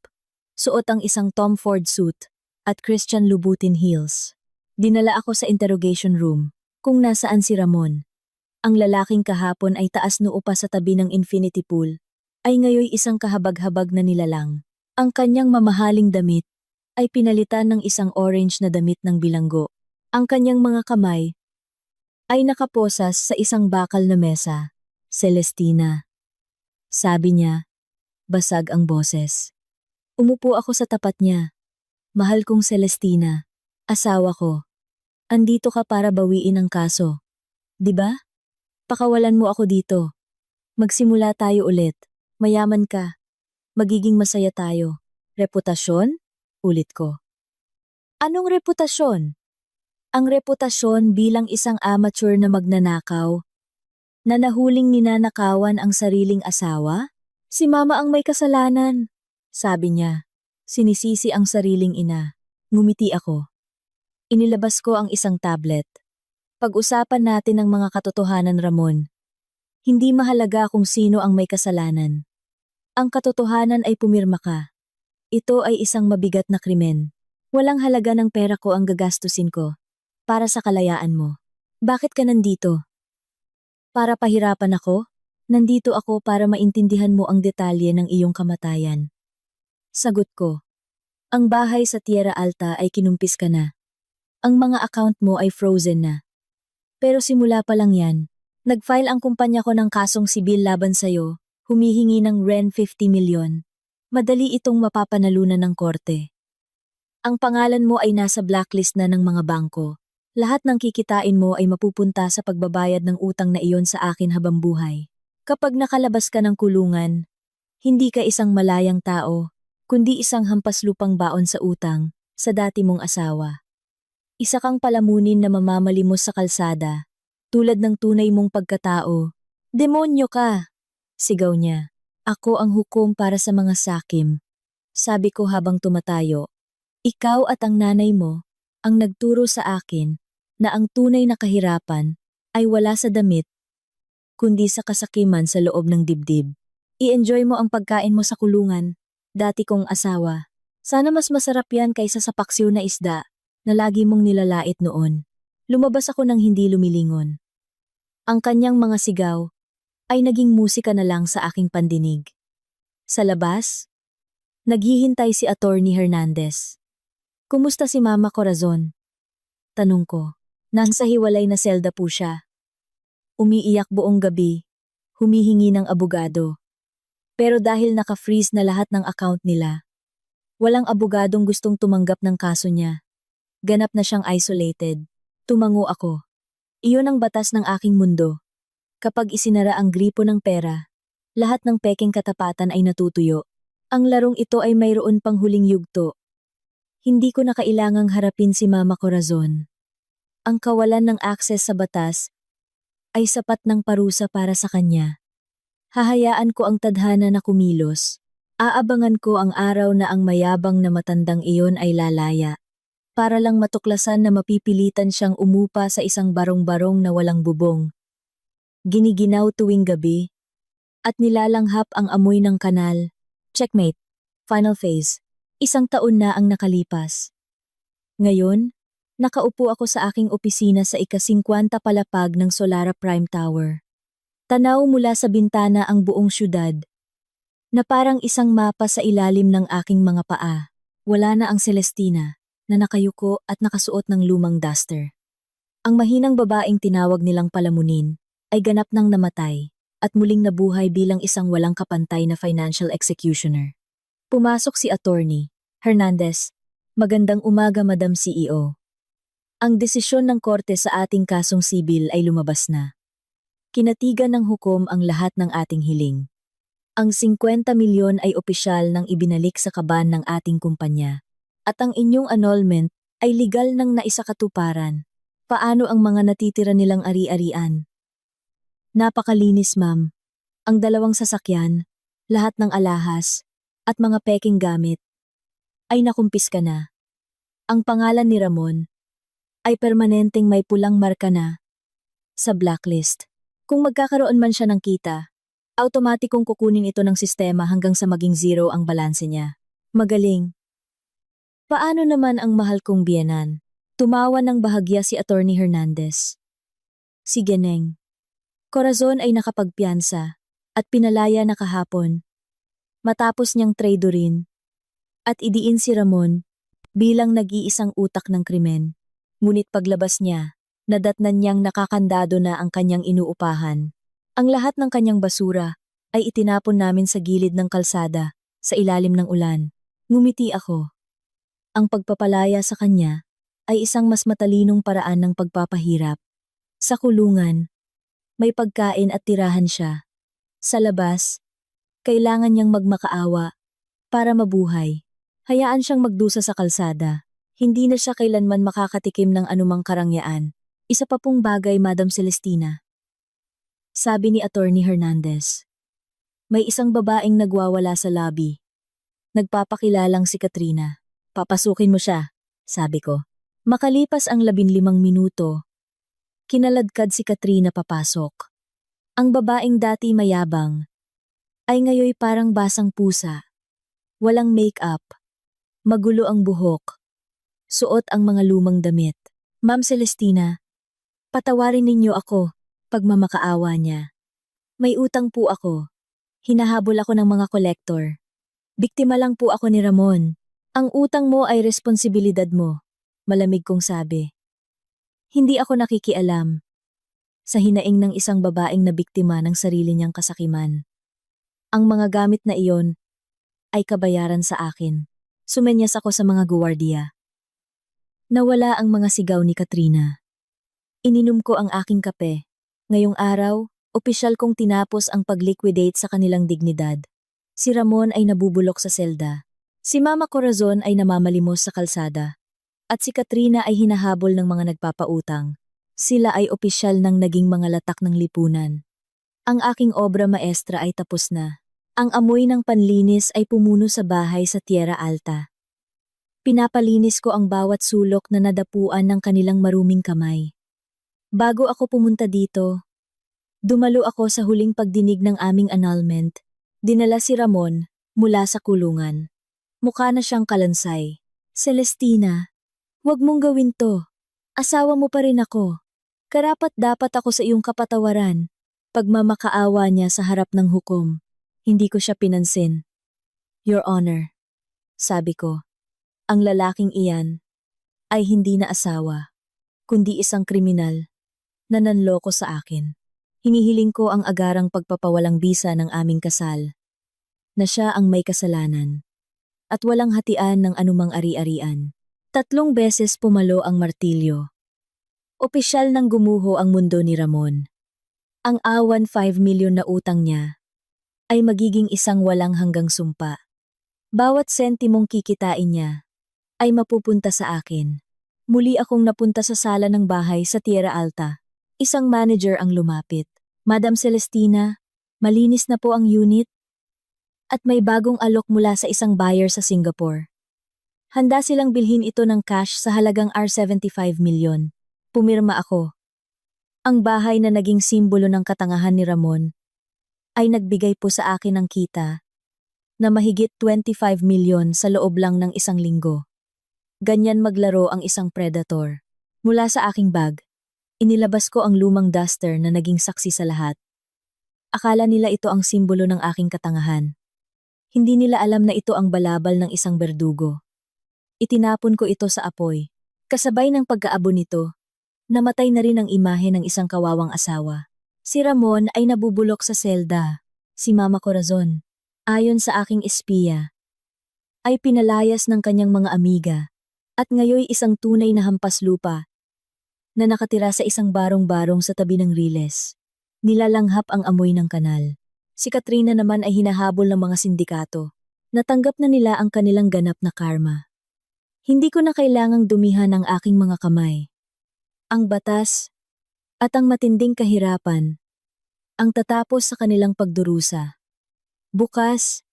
Suot ang isang Tom Ford suit at Christian Louboutin heels. Dinala ako sa interrogation room kung nasaan si Ramon. Ang lalaking kahapon ay taas noo pa sa tabi ng infinity pool ay ngayoy isang kahabag-habag na nilalang. Ang kanyang mamahaling damit ay pinalitan ng isang orange na damit ng bilanggo. Ang kanyang mga kamay ay nakaposas sa isang bakal na mesa. Celestina. Sabi niya, basag ang boses. Umupo ako sa tapat niya. Mahal kong Celestina, asawa ko. Andito ka para bawiin ang kaso. 'Di ba? Pakawalan mo ako dito. Magsimula tayo ulit. Mayaman ka. Magiging masaya tayo. Reputasyon? Ulit ko. Anong reputasyon? Ang reputasyon bilang isang amateur na magnanakaw na nahuling ninanakawan ang sariling asawa? Si Mama ang may kasalanan, sabi niya. Sinisisi ang sariling ina. Ngumiti ako. Inilabas ko ang isang tablet. Pag-usapan natin ang mga katotohanan, Ramon. Hindi mahalaga kung sino ang may kasalanan. Ang katotohanan ay pumirma ka. Ito ay isang mabigat na krimen. Walang halaga ng pera ko ang gagastusin ko. Para sa kalayaan mo. Bakit ka nandito? Para pahirapan ako? Nandito ako para maintindihan mo ang detalye ng iyong kamatayan. Sagot ko. Ang bahay sa Tierra Alta ay kinumpis ka na. Ang mga account mo ay frozen na. Pero simula pa lang yan. Nag-file ang kumpanya ko ng kasong sibil laban sa'yo, humihingi ng REN 50 milyon. Madali itong mapapanalunan ng korte. Ang pangalan mo ay nasa blacklist na ng mga bangko. Lahat ng kikitain mo ay mapupunta sa pagbabayad ng utang na iyon sa akin habang buhay. Kapag nakalabas ka ng kulungan, hindi ka isang malayang tao, kundi isang hampaslupang baon sa utang, sa dati mong asawa. Isa kang palamunin na mamamalimos sa kalsada, tulad ng tunay mong pagkatao. Demonyo ka! Sigaw niya. Ako ang hukom para sa mga sakim. Sabi ko habang tumatayo. Ikaw at ang nanay mo ang nagturo sa akin na ang tunay na kahirapan ay wala sa damit, kundi sa kasakiman sa loob ng dibdib. I-enjoy mo ang pagkain mo sa kulungan, dati kong asawa. Sana mas masarap yan kaysa sa paksiw na isda na lagi mong nilalait noon. Lumabas ako nang hindi lumilingon. Ang kanyang mga sigaw ay naging musika na lang sa aking pandinig. Sa labas, naghihintay si Attorney Hernandez. Kumusta si Mama Corazon? Tanong ko. Nasa hiwalay na selda po siya. Umiiyak buong gabi, humihingi ng abogado. Pero dahil naka-freeze na lahat ng account nila, walang abogadong gustong tumanggap ng kaso niya. Ganap na siyang isolated. Tumango ako. Iyon ang batas ng aking mundo. Kapag isinara ang gripo ng pera, lahat ng peking katapatan ay natutuyo. Ang larong ito ay mayroon pang huling yugto. Hindi ko na kailangang harapin si Mama Corazon. Ang kawalan ng akses sa batas ay sapat ng parusa para sa kanya. Hahayaan ko ang tadhana na kumilos. Aabangan ko ang araw na ang mayabang na matandang iyon ay lalaya. Para lang matuklasan na mapipilitan siyang umupa sa isang barong-barong na walang bubong. Giniginaw tuwing gabi, at nilalanghap ang amoy ng kanal. Checkmate. Final phase. 1 taon na ang nakalipas. Ngayon, nakaupo ako sa aking opisina sa ika-50 palapag ng Solara Prime Tower. Tanaw mula sa bintana ang buong syudad, na parang isang mapa sa ilalim ng aking mga paa. Wala na ang Celestina, na nakayuko at nakasuot ng lumang duster. Ang mahinang babaeng tinawag nilang palamunin, ay ganap nang namatay, at muling nabuhay bilang isang walang kapantay na financial executioner. Pumasok si Attorney Hernandez. Magandang umaga, Madam CEO. Ang desisyon ng korte sa ating kasong sibil ay lumabas na. Kinatigan ng hukom ang lahat ng ating hiling. Ang 50 milyon ay opisyal nang ibinalik sa kaban ng ating kumpanya. At ang inyong annulment ay legal nang naisakatuparan. Paano ang mga natitira nilang ari-arian? Napakalinis, ma'am. Ang 2 sasakyan, lahat ng alahas, at mga peking gamit ay nakumpiska na. Ang pangalan ni Ramon ay permanenteng may pulang marka na sa blacklist. Kung magkakaroon man siya ng kita, automatikong kukunin ito ng sistema hanggang sa maging zero ang balanse niya. Magaling. Paano naman ang mahal kong biyenan? Tumawa ng bahagya si Attorney Hernandez. Sige, Neng. Corazon ay nakapagpiyansa at pinalaya na kahapon. Matapos niyang tradorin at idiin si Ramon bilang nag-iisang utak ng krimen. Ngunit paglabas niya, nadatnan niyang nakakandado na ang kanyang inuupahan. Ang lahat ng kanyang basura ay itinapon namin sa gilid ng kalsada sa ilalim ng ulan. Ngumiti ako. Ang pagpapalaya sa kanya ay isang mas matalinong paraan ng pagpapahirap. Sa kulungan, may pagkain at tirahan siya. Sa labas, kailangan niyang magmakaawa para mabuhay. Hayaan siyang magdusa sa kalsada. Hindi na siya kailanman makakatikim ng anumang karangyaan. Isa pa pong bagay, Madam Celestina. Sabi ni Attorney Hernandez. May isang babaeng nagwawala sa lobby. Nagpapakilalang si Katrina. Papasukin mo siya, sabi ko. Makalipas ang 15 minuto, kinaladkad si Katrina papasok. Ang babaeng dati mayabang ay ngayoy parang basang pusa. Walang make-up, Magulo ang buhok. Suot ang mga lumang damit. Ma'am Celestina, patawarin ninyo ako, pagmamakaawa niya. May utang po ako. Hinahabol ako ng mga kolektor. Biktima lang po ako ni Ramon. Ang utang mo ay responsibilidad mo, malamig kong sabi. Hindi ako nakikialam sa hinaing ng isang babaeng na biktima ng sarili niyang kasakiman. Ang mga gamit na iyon ay kabayaran sa akin. Sumenyas ako sa mga guwardiya. Nawala ang mga sigaw ni Katrina. Ininom ko ang aking kape. Ngayong araw, opisyal kong tinapos ang pag-liquidate sa kanilang dignidad. Si Ramon ay nabubulok sa selda. Si Mama Corazon ay namamalimos sa kalsada. At si Katrina ay hinahabol ng mga nagpapautang. Sila ay opisyal ng naging mga latak ng lipunan. Ang aking obra maestra ay tapos na. Ang amoy ng panlinis ay pumuno sa bahay sa Tierra Alta. Pinapalinis ko ang bawat sulok na nadapuan ng kanilang maruming kamay. Bago ako pumunta dito, dumalo ako sa huling pagdinig ng aming annulment. Dinala si Ramon mula sa kulungan. Mukha na siyang kalansay. Celestina, huwag mong gawin to. Asawa mo pa rin ako. Karapat-dapat ako sa iyong kapatawaran. Pagmamakaawa niya sa harap ng hukom. Hindi ko siya pinansin. Your Honor, sabi ko, ang lalaking iyan ay hindi na asawa, kundi isang kriminal na nanloko sa akin. Hinihiling ko ang agarang pagpapawalang bisa ng aming kasal, na siya ang may kasalanan, at walang hatian ng anumang ari-arian. 3 beses pumalo ang martilyo. Opisyal nang gumuho ang mundo ni Ramon. Ang awan 5 milyon na utang niya ay magiging isang walang hanggang sumpa. Bawat sentimong kikitain niya ay mapupunta sa akin. Muli akong napunta sa sala ng bahay sa Tierra Alta. Isang manager ang lumapit. Madam Celestina, malinis na po ang unit at may bagong alok mula sa isang buyer sa Singapore. Handa silang bilhin ito ng cash sa halagang R75 milyon. Pumirma ako. Ang bahay na naging simbolo ng katangahan ni Ramon ay nagbigay po sa akin ng kita na mahigit 25 milyon sa loob lang ng isang linggo. Ganyan maglaro ang isang predator. Mula sa aking bag, inilabas ko ang lumang duster na naging saksi sa lahat. Akala nila ito ang simbolo ng aking katangahan. Hindi nila alam na ito ang balabal ng isang berdugo. Itinapon ko ito sa apoy. Kasabay ng pagkaabo nito, namatay na rin ang imahe ng isang kawawang asawa. Si Ramon ay nabubulok sa selda. Si Mama Corazon, ayon sa aking espiya, ay pinalayas ng kanyang mga amiga at ngayoy isang tunay na hampas lupa na nakatira sa isang barong-barong sa tabi ng riles. Nilalanghap ang amoy ng kanal. Si Katrina naman ay hinahabol ng mga sindikato. Natanggap na nila ang kanilang ganap na karma. Hindi ko na kailangang dumihan ang aking mga kamay. Ang batas at ang matinding kahirapan ang tatapos sa kanilang pagdurusa. Bukas,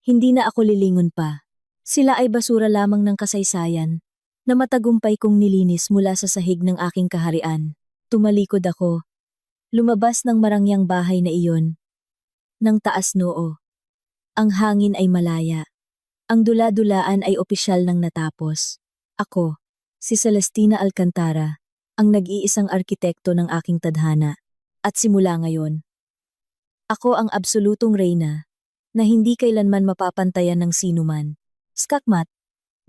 hindi na ako lilingon pa. Sila ay basura lamang ng kasaysayan na matagumpay kong nilinis mula sa sahig ng aking kaharian. Tumalikod ako. Lumabas ng marangyang bahay na iyon. Nang taas noo. Ang hangin ay malaya. Ang dula-dulaan ay opisyal nang natapos. Ako, si Celestina Alcantara, ang nag-iisang arkitekto ng aking tadhana. At simula ngayon, ako ang absolutong reyna na hindi kailanman mapapantayan ng sinuman. Skakmat,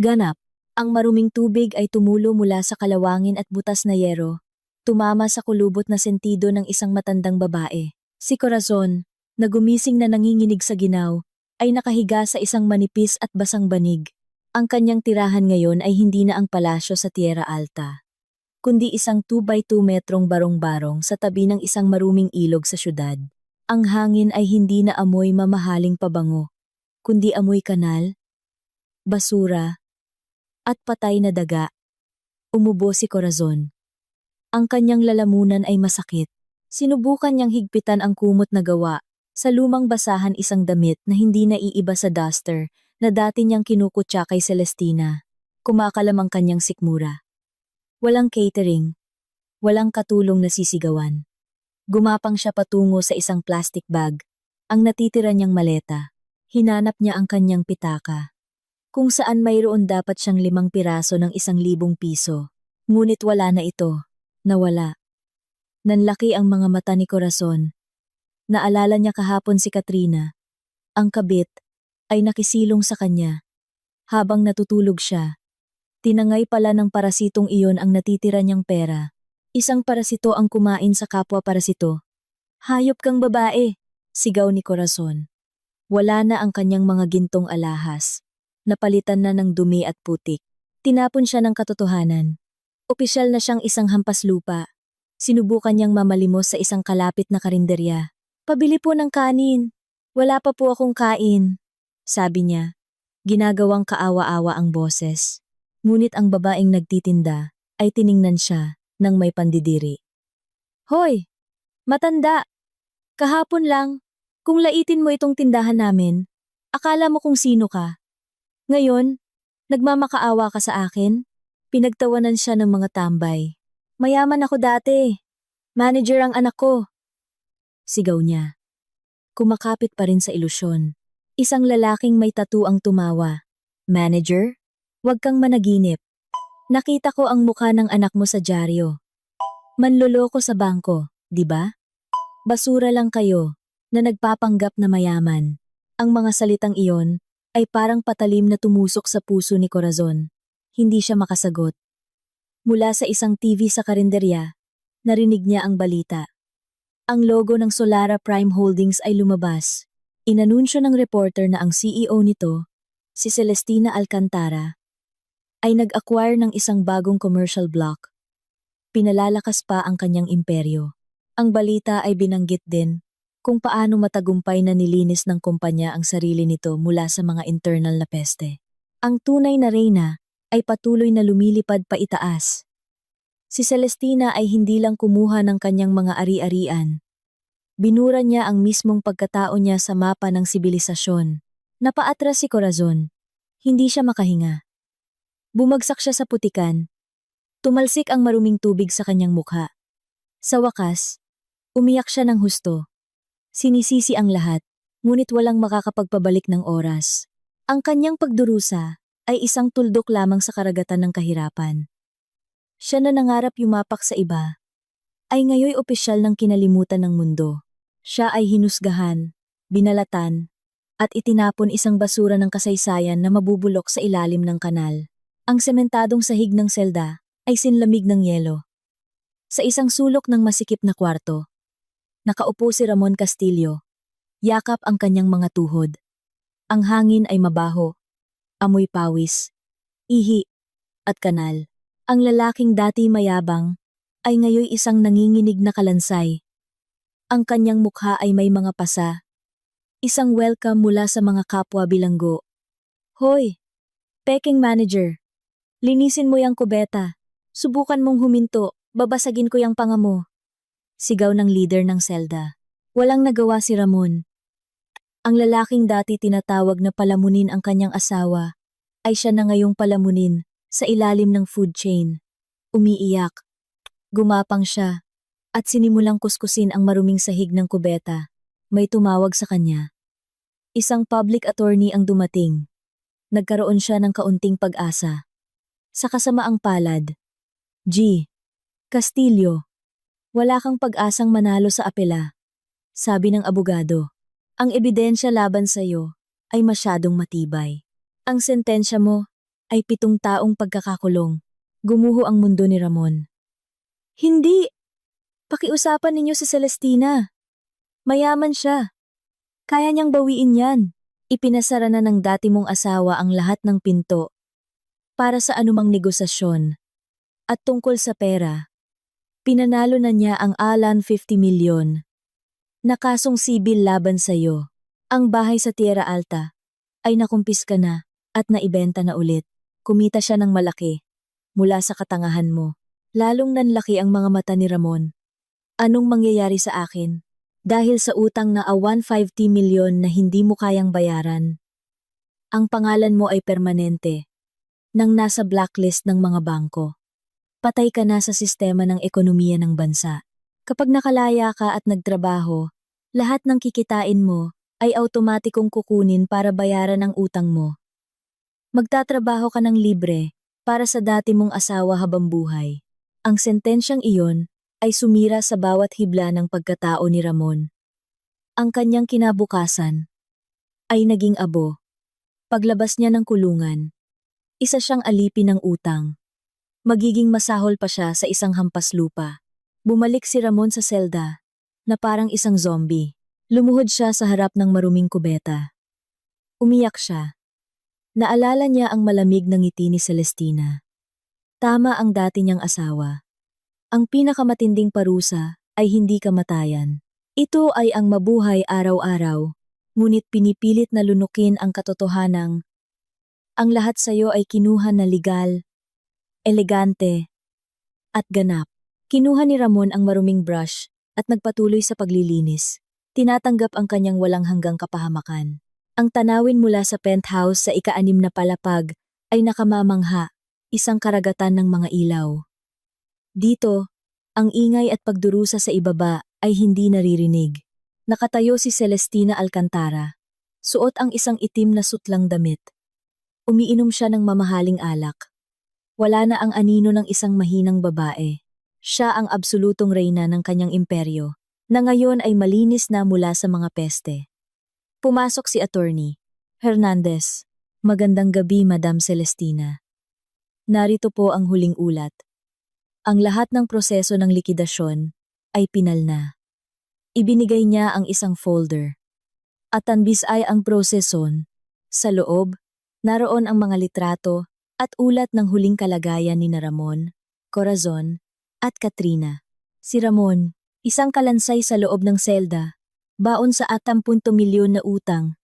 ganap, ang maruming tubig ay tumulo mula sa kalawangin at butas na yero, tumama sa kulubot na sentido ng isang matandang babae. Si Corazon, na gumising na nanginginig sa ginaw, ay nakahiga sa isang manipis at basang banig. Ang kanyang tirahan ngayon ay hindi na ang palasyo sa Tierra Alta, kundi isang 2x2 metrong barong-barong sa tabi ng isang maruming ilog sa syudad. Ang hangin ay hindi na amoy mamahaling pabango, kundi amoy kanal, basura, at patay na daga. Umubo si Corazon. Ang kanyang lalamunan ay masakit. Sinubukan niyang higpitan ang kumot na gawa sa lumang basahan isang damit na hindi naiiba sa duster na dati niyang kinukutya kay Celestina. Kumakalam ang kanyang sikmura. Walang catering, walang katulong na sisigawan. Gumapang siya patungo sa isang plastic bag, ang natitira niyang maleta. Hinanap niya ang kanyang pitaka. kung saan mayroon dapat siyang 5 piraso ng 1,000 piso. Ngunit wala na ito. Nawala. Nanlaki ang mga mata ni Corazon. Naalala niya kahapon si Katrina. Ang kabit ay nakisilong sa kanya. Habang natutulog siya, tinangay pala ng parasitong iyon ang natitira niyang pera. Isang parasito ang kumain sa kapwa parasito. Hayop kang babae, sigaw ni Corazon. Wala na ang kanyang mga gintong alahas. Napalitan na ng dumi at putik. Tinapon siya ng katotohanan. Opisyal na siyang isang hampas lupa. Sinubukan niyang mamalimos sa isang kalapit na karinderya. Pabili po ng kanin. Wala pa po akong kain, sabi niya. Ginagawang kaawa-awa ang boses. Ngunit ang babaeng nagtitinda ay tiningnan siya ng may pandidiri. Hoy! Matanda! Kahapon lang, kung laitin mo itong tindahan namin, akala mo kung sino ka. Ngayon, nagmamakaawa ka sa akin? Pinagtawanan siya ng mga tambay. Mayaman ako dati. Manager ang anak ko. Sigaw niya. Kumakapit pa rin sa ilusyon. Isang lalaking may tattoo ang tumawa. Manager? Huwag kang managinip. Nakita ko ang mukha ng anak mo sa dyaryo. Manloloko sa bangko, di ba? Basura lang kayo na nagpapanggap na mayaman. Ang mga salitang iyon ay parang patalim na tumusok sa puso ni Corazon. Hindi siya makasagot. Mula sa isang TV sa karinderya, narinig niya ang balita. Ang logo ng Solara Prime Holdings ay lumabas. Inanunsyo ng reporter na ang CEO nito, si Celestina Alcantara, ay nag-acquire ng isang bagong commercial block. Pinalalakas pa ang kanyang imperyo. Ang balita ay binanggit din kung paano matagumpay na nilinis ng kumpanya ang sarili nito mula sa mga internal na peste. Ang tunay na reyna ay patuloy na lumilipad pa itaas. Si Celestina ay hindi lang kumuha ng kanyang mga ari-arian. Binura niya ang mismong pagkatao niya sa mapa ng sibilisasyon. Napaatras si Corazon. Hindi siya makahinga. Bumagsak siya sa putikan. Tumalsik ang maruming tubig sa kanyang mukha. Sa wakas, umiyak siya ng husto. Sinisisi ang lahat, ngunit walang makakapagpabalik ng oras. Ang kanyang pagdurusa ay isang tuldok lamang sa karagatan ng kahirapan. Siya na nangarap yumapak sa iba, ay ngayoy opisyal ng kinalimutan ng mundo. Siya ay hinusgahan, binalatan, at itinapon isang basura ng kasaysayan na mabubulok sa ilalim ng kanal. Ang sementadong sahig ng selda ay sinlamig ng yelo. Sa isang sulok ng masikip na kwarto, nakaupo si Ramon Castillo. Yakap ang kanyang mga tuhod. Ang hangin ay mabaho, amoy pawis, ihi, at kanal. Ang lalaking dati mayabang ay ngayoy isang nanginginig na kalansay. Ang kanyang mukha ay may mga pasa. Isang welcome mula sa mga kapwa bilanggo. Hoy, peking manager. Linisin mo yang kubeta. Subukan mong huminto, babasagin ko yang panga mo. Sigaw ng leader ng selda. Walang nagawa si Ramon. Ang lalaking dati tinatawag na palamunin ang kanyang asawa, ay siya na ngayong palamunin sa ilalim ng food chain. Umiiyak. Gumapang siya. At sinimulang kuskusin ang maruming sahig ng kubeta. May tumawag sa kanya. Isang public attorney ang dumating. Nagkaroon siya ng kaunting pag-asa. Sa kasamaang palad. G. Castillo. Wala kang pag-asang manalo sa apela. Sabi ng abogado. Ang ebidensya laban sa iyo ay masyadong matibay. Ang sentensya mo ay 7 taong pagkakakulong. Gumuho ang mundo ni Ramon. Hindi! Pakiusapan ninyo si Celestina. Mayaman siya. Kaya niyang bawiin yan. Ipinasara na ng dati mong asawa ang lahat ng pinto para sa anumang negosasyon. At tungkol sa pera, pinanalo na niya ang Alan 50 milyon. Nakasong sibil laban sa iyo. Ang bahay sa Tierra Alta ay nakumpiska na at naibenta na ulit. Kumita siya ng malaki mula sa katangahan mo. Lalong nanlaki ang mga mata ni Ramon. Anong mangyayari sa akin? Dahil sa utang na 150 milyon na hindi mo kayang bayaran. Ang pangalan mo ay permanente, nang nasa blacklist ng mga bangko. Patay ka na sa sistema ng ekonomiya ng bansa. Kapag nakalaya ka at nagtrabaho, lahat ng kikitain mo ay automatikong kukunin para bayaran ang utang mo. Magtatrabaho ka ng libre para sa dati mong asawa habang buhay. Ang sentensyang iyon ay sumira sa bawat hibla ng pagkatao ni Ramon. Ang kanyang kinabukasan ay naging abo. Paglabas niya ng kulungan, isa siyang alipin ng utang. Magiging masahol pa siya sa isang hampas lupa. Bumalik si Ramon sa selda, na parang isang zombie. Lumuhod siya sa harap ng maruming kubeta. Umiyak siya. Naalala niya ang malamig na ngiti ni Celestina. Tama ang dati niyang asawa. Ang pinakamatinding parusa ay hindi kamatayan. Ito ay ang mabuhay araw-araw, ngunit pinipilit na lunukin ang katotohanang ang lahat sa'yo ay kinuha na legal, elegante, at ganap. Kinuha ni Ramon ang maruming brush at nagpatuloy sa paglilinis. Tinatanggap ang kanyang walang hanggang kapahamakan. Ang tanawin mula sa penthouse sa ika-6 na palapag ay nakamamangha, isang karagatan ng mga ilaw. Dito, ang ingay at pagdurusa sa ibaba ay hindi naririnig. Nakatayo si Celestina Alcantara. Suot ang isang itim na sutlang damit. Umiinom siya ng mamahaling alak. Wala na ang anino ng isang mahinang babae. Siya ang absolutong reyna ng kanyang imperyo, na ngayon ay malinis na mula sa mga peste. Pumasok si Attorney Hernandez. Magandang gabi, Madam Celestina. Narito po ang huling ulat. Ang lahat ng proseso ng likidasyon ay pinal na. Ibinigay niya ang isang folder. At tanbis ay ang proseson. Sa loob, naroon ang mga litrato at ulat ng huling kalagayan ni Ramon, Corazon, at Katrina. Si Ramon, isang kalansay sa loob ng selda, baon sa 60 milyon na utang,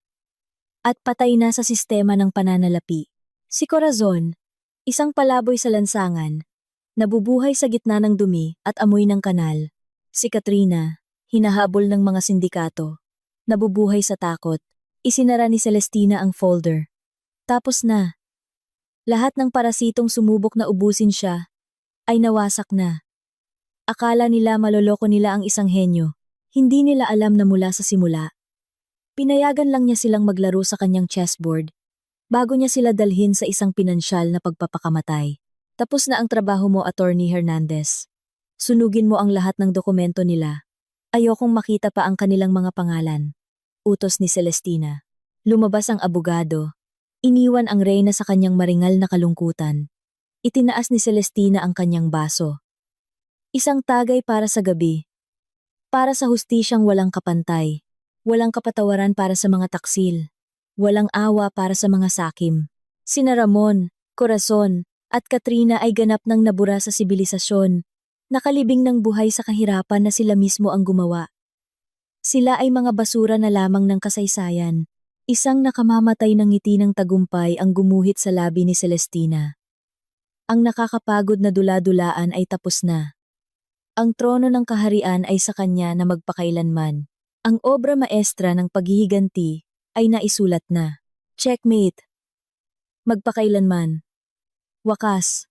at patay na sa sistema ng pananalapi. Si Corazon, isang palaboy sa lansangan, nabubuhay sa gitna ng dumi at amoy ng kanal. Si Katrina, hinahabol ng mga sindikato, nabubuhay sa takot. Isinara ni Celestina ang folder. Tapos na. Lahat ng parasitong sumubok na ubusin siya ay nawasak na. Akala nila maloloko nila ang isang henyo. Hindi nila alam na mula sa simula. Pinayagan lang niya silang maglaro sa kanyang chessboard bago niya sila dalhin sa isang pinansyal na pagpapakamatay. Tapos na ang trabaho mo, Attorney Hernandez. Sunugin mo ang lahat ng dokumento nila. Ayokong makita pa ang kanilang mga pangalan. Utos ni Celestina. Lumabas ang abogado. Iniwan ang reyna sa kanyang maringal na kalungkutan. Itinaas ni Celestina ang kanyang baso. Isang tagay para sa gabi. Para sa hustisyang walang kapantay. Walang kapatawaran para sa mga taksil. Walang awa para sa mga sakim. Sina Ramon, Corazon, at Katrina ay ganap ng nabura sa sibilisasyon. Nakalibing ng buhay sa kahirapan na sila mismo ang gumawa. Sila ay mga basura na lamang ng kasaysayan. Isang nakamamatay ng ngiti ng tagumpay ang gumuhit sa labi ni Celestina. Ang nakakapagod na dula-dulaan ay tapos na. Ang trono ng kaharian ay sa kanya na magpakailanman. Ang obra maestra ng paghihiganti ay naisulat na. Checkmate. Magpakailanman. Wakas.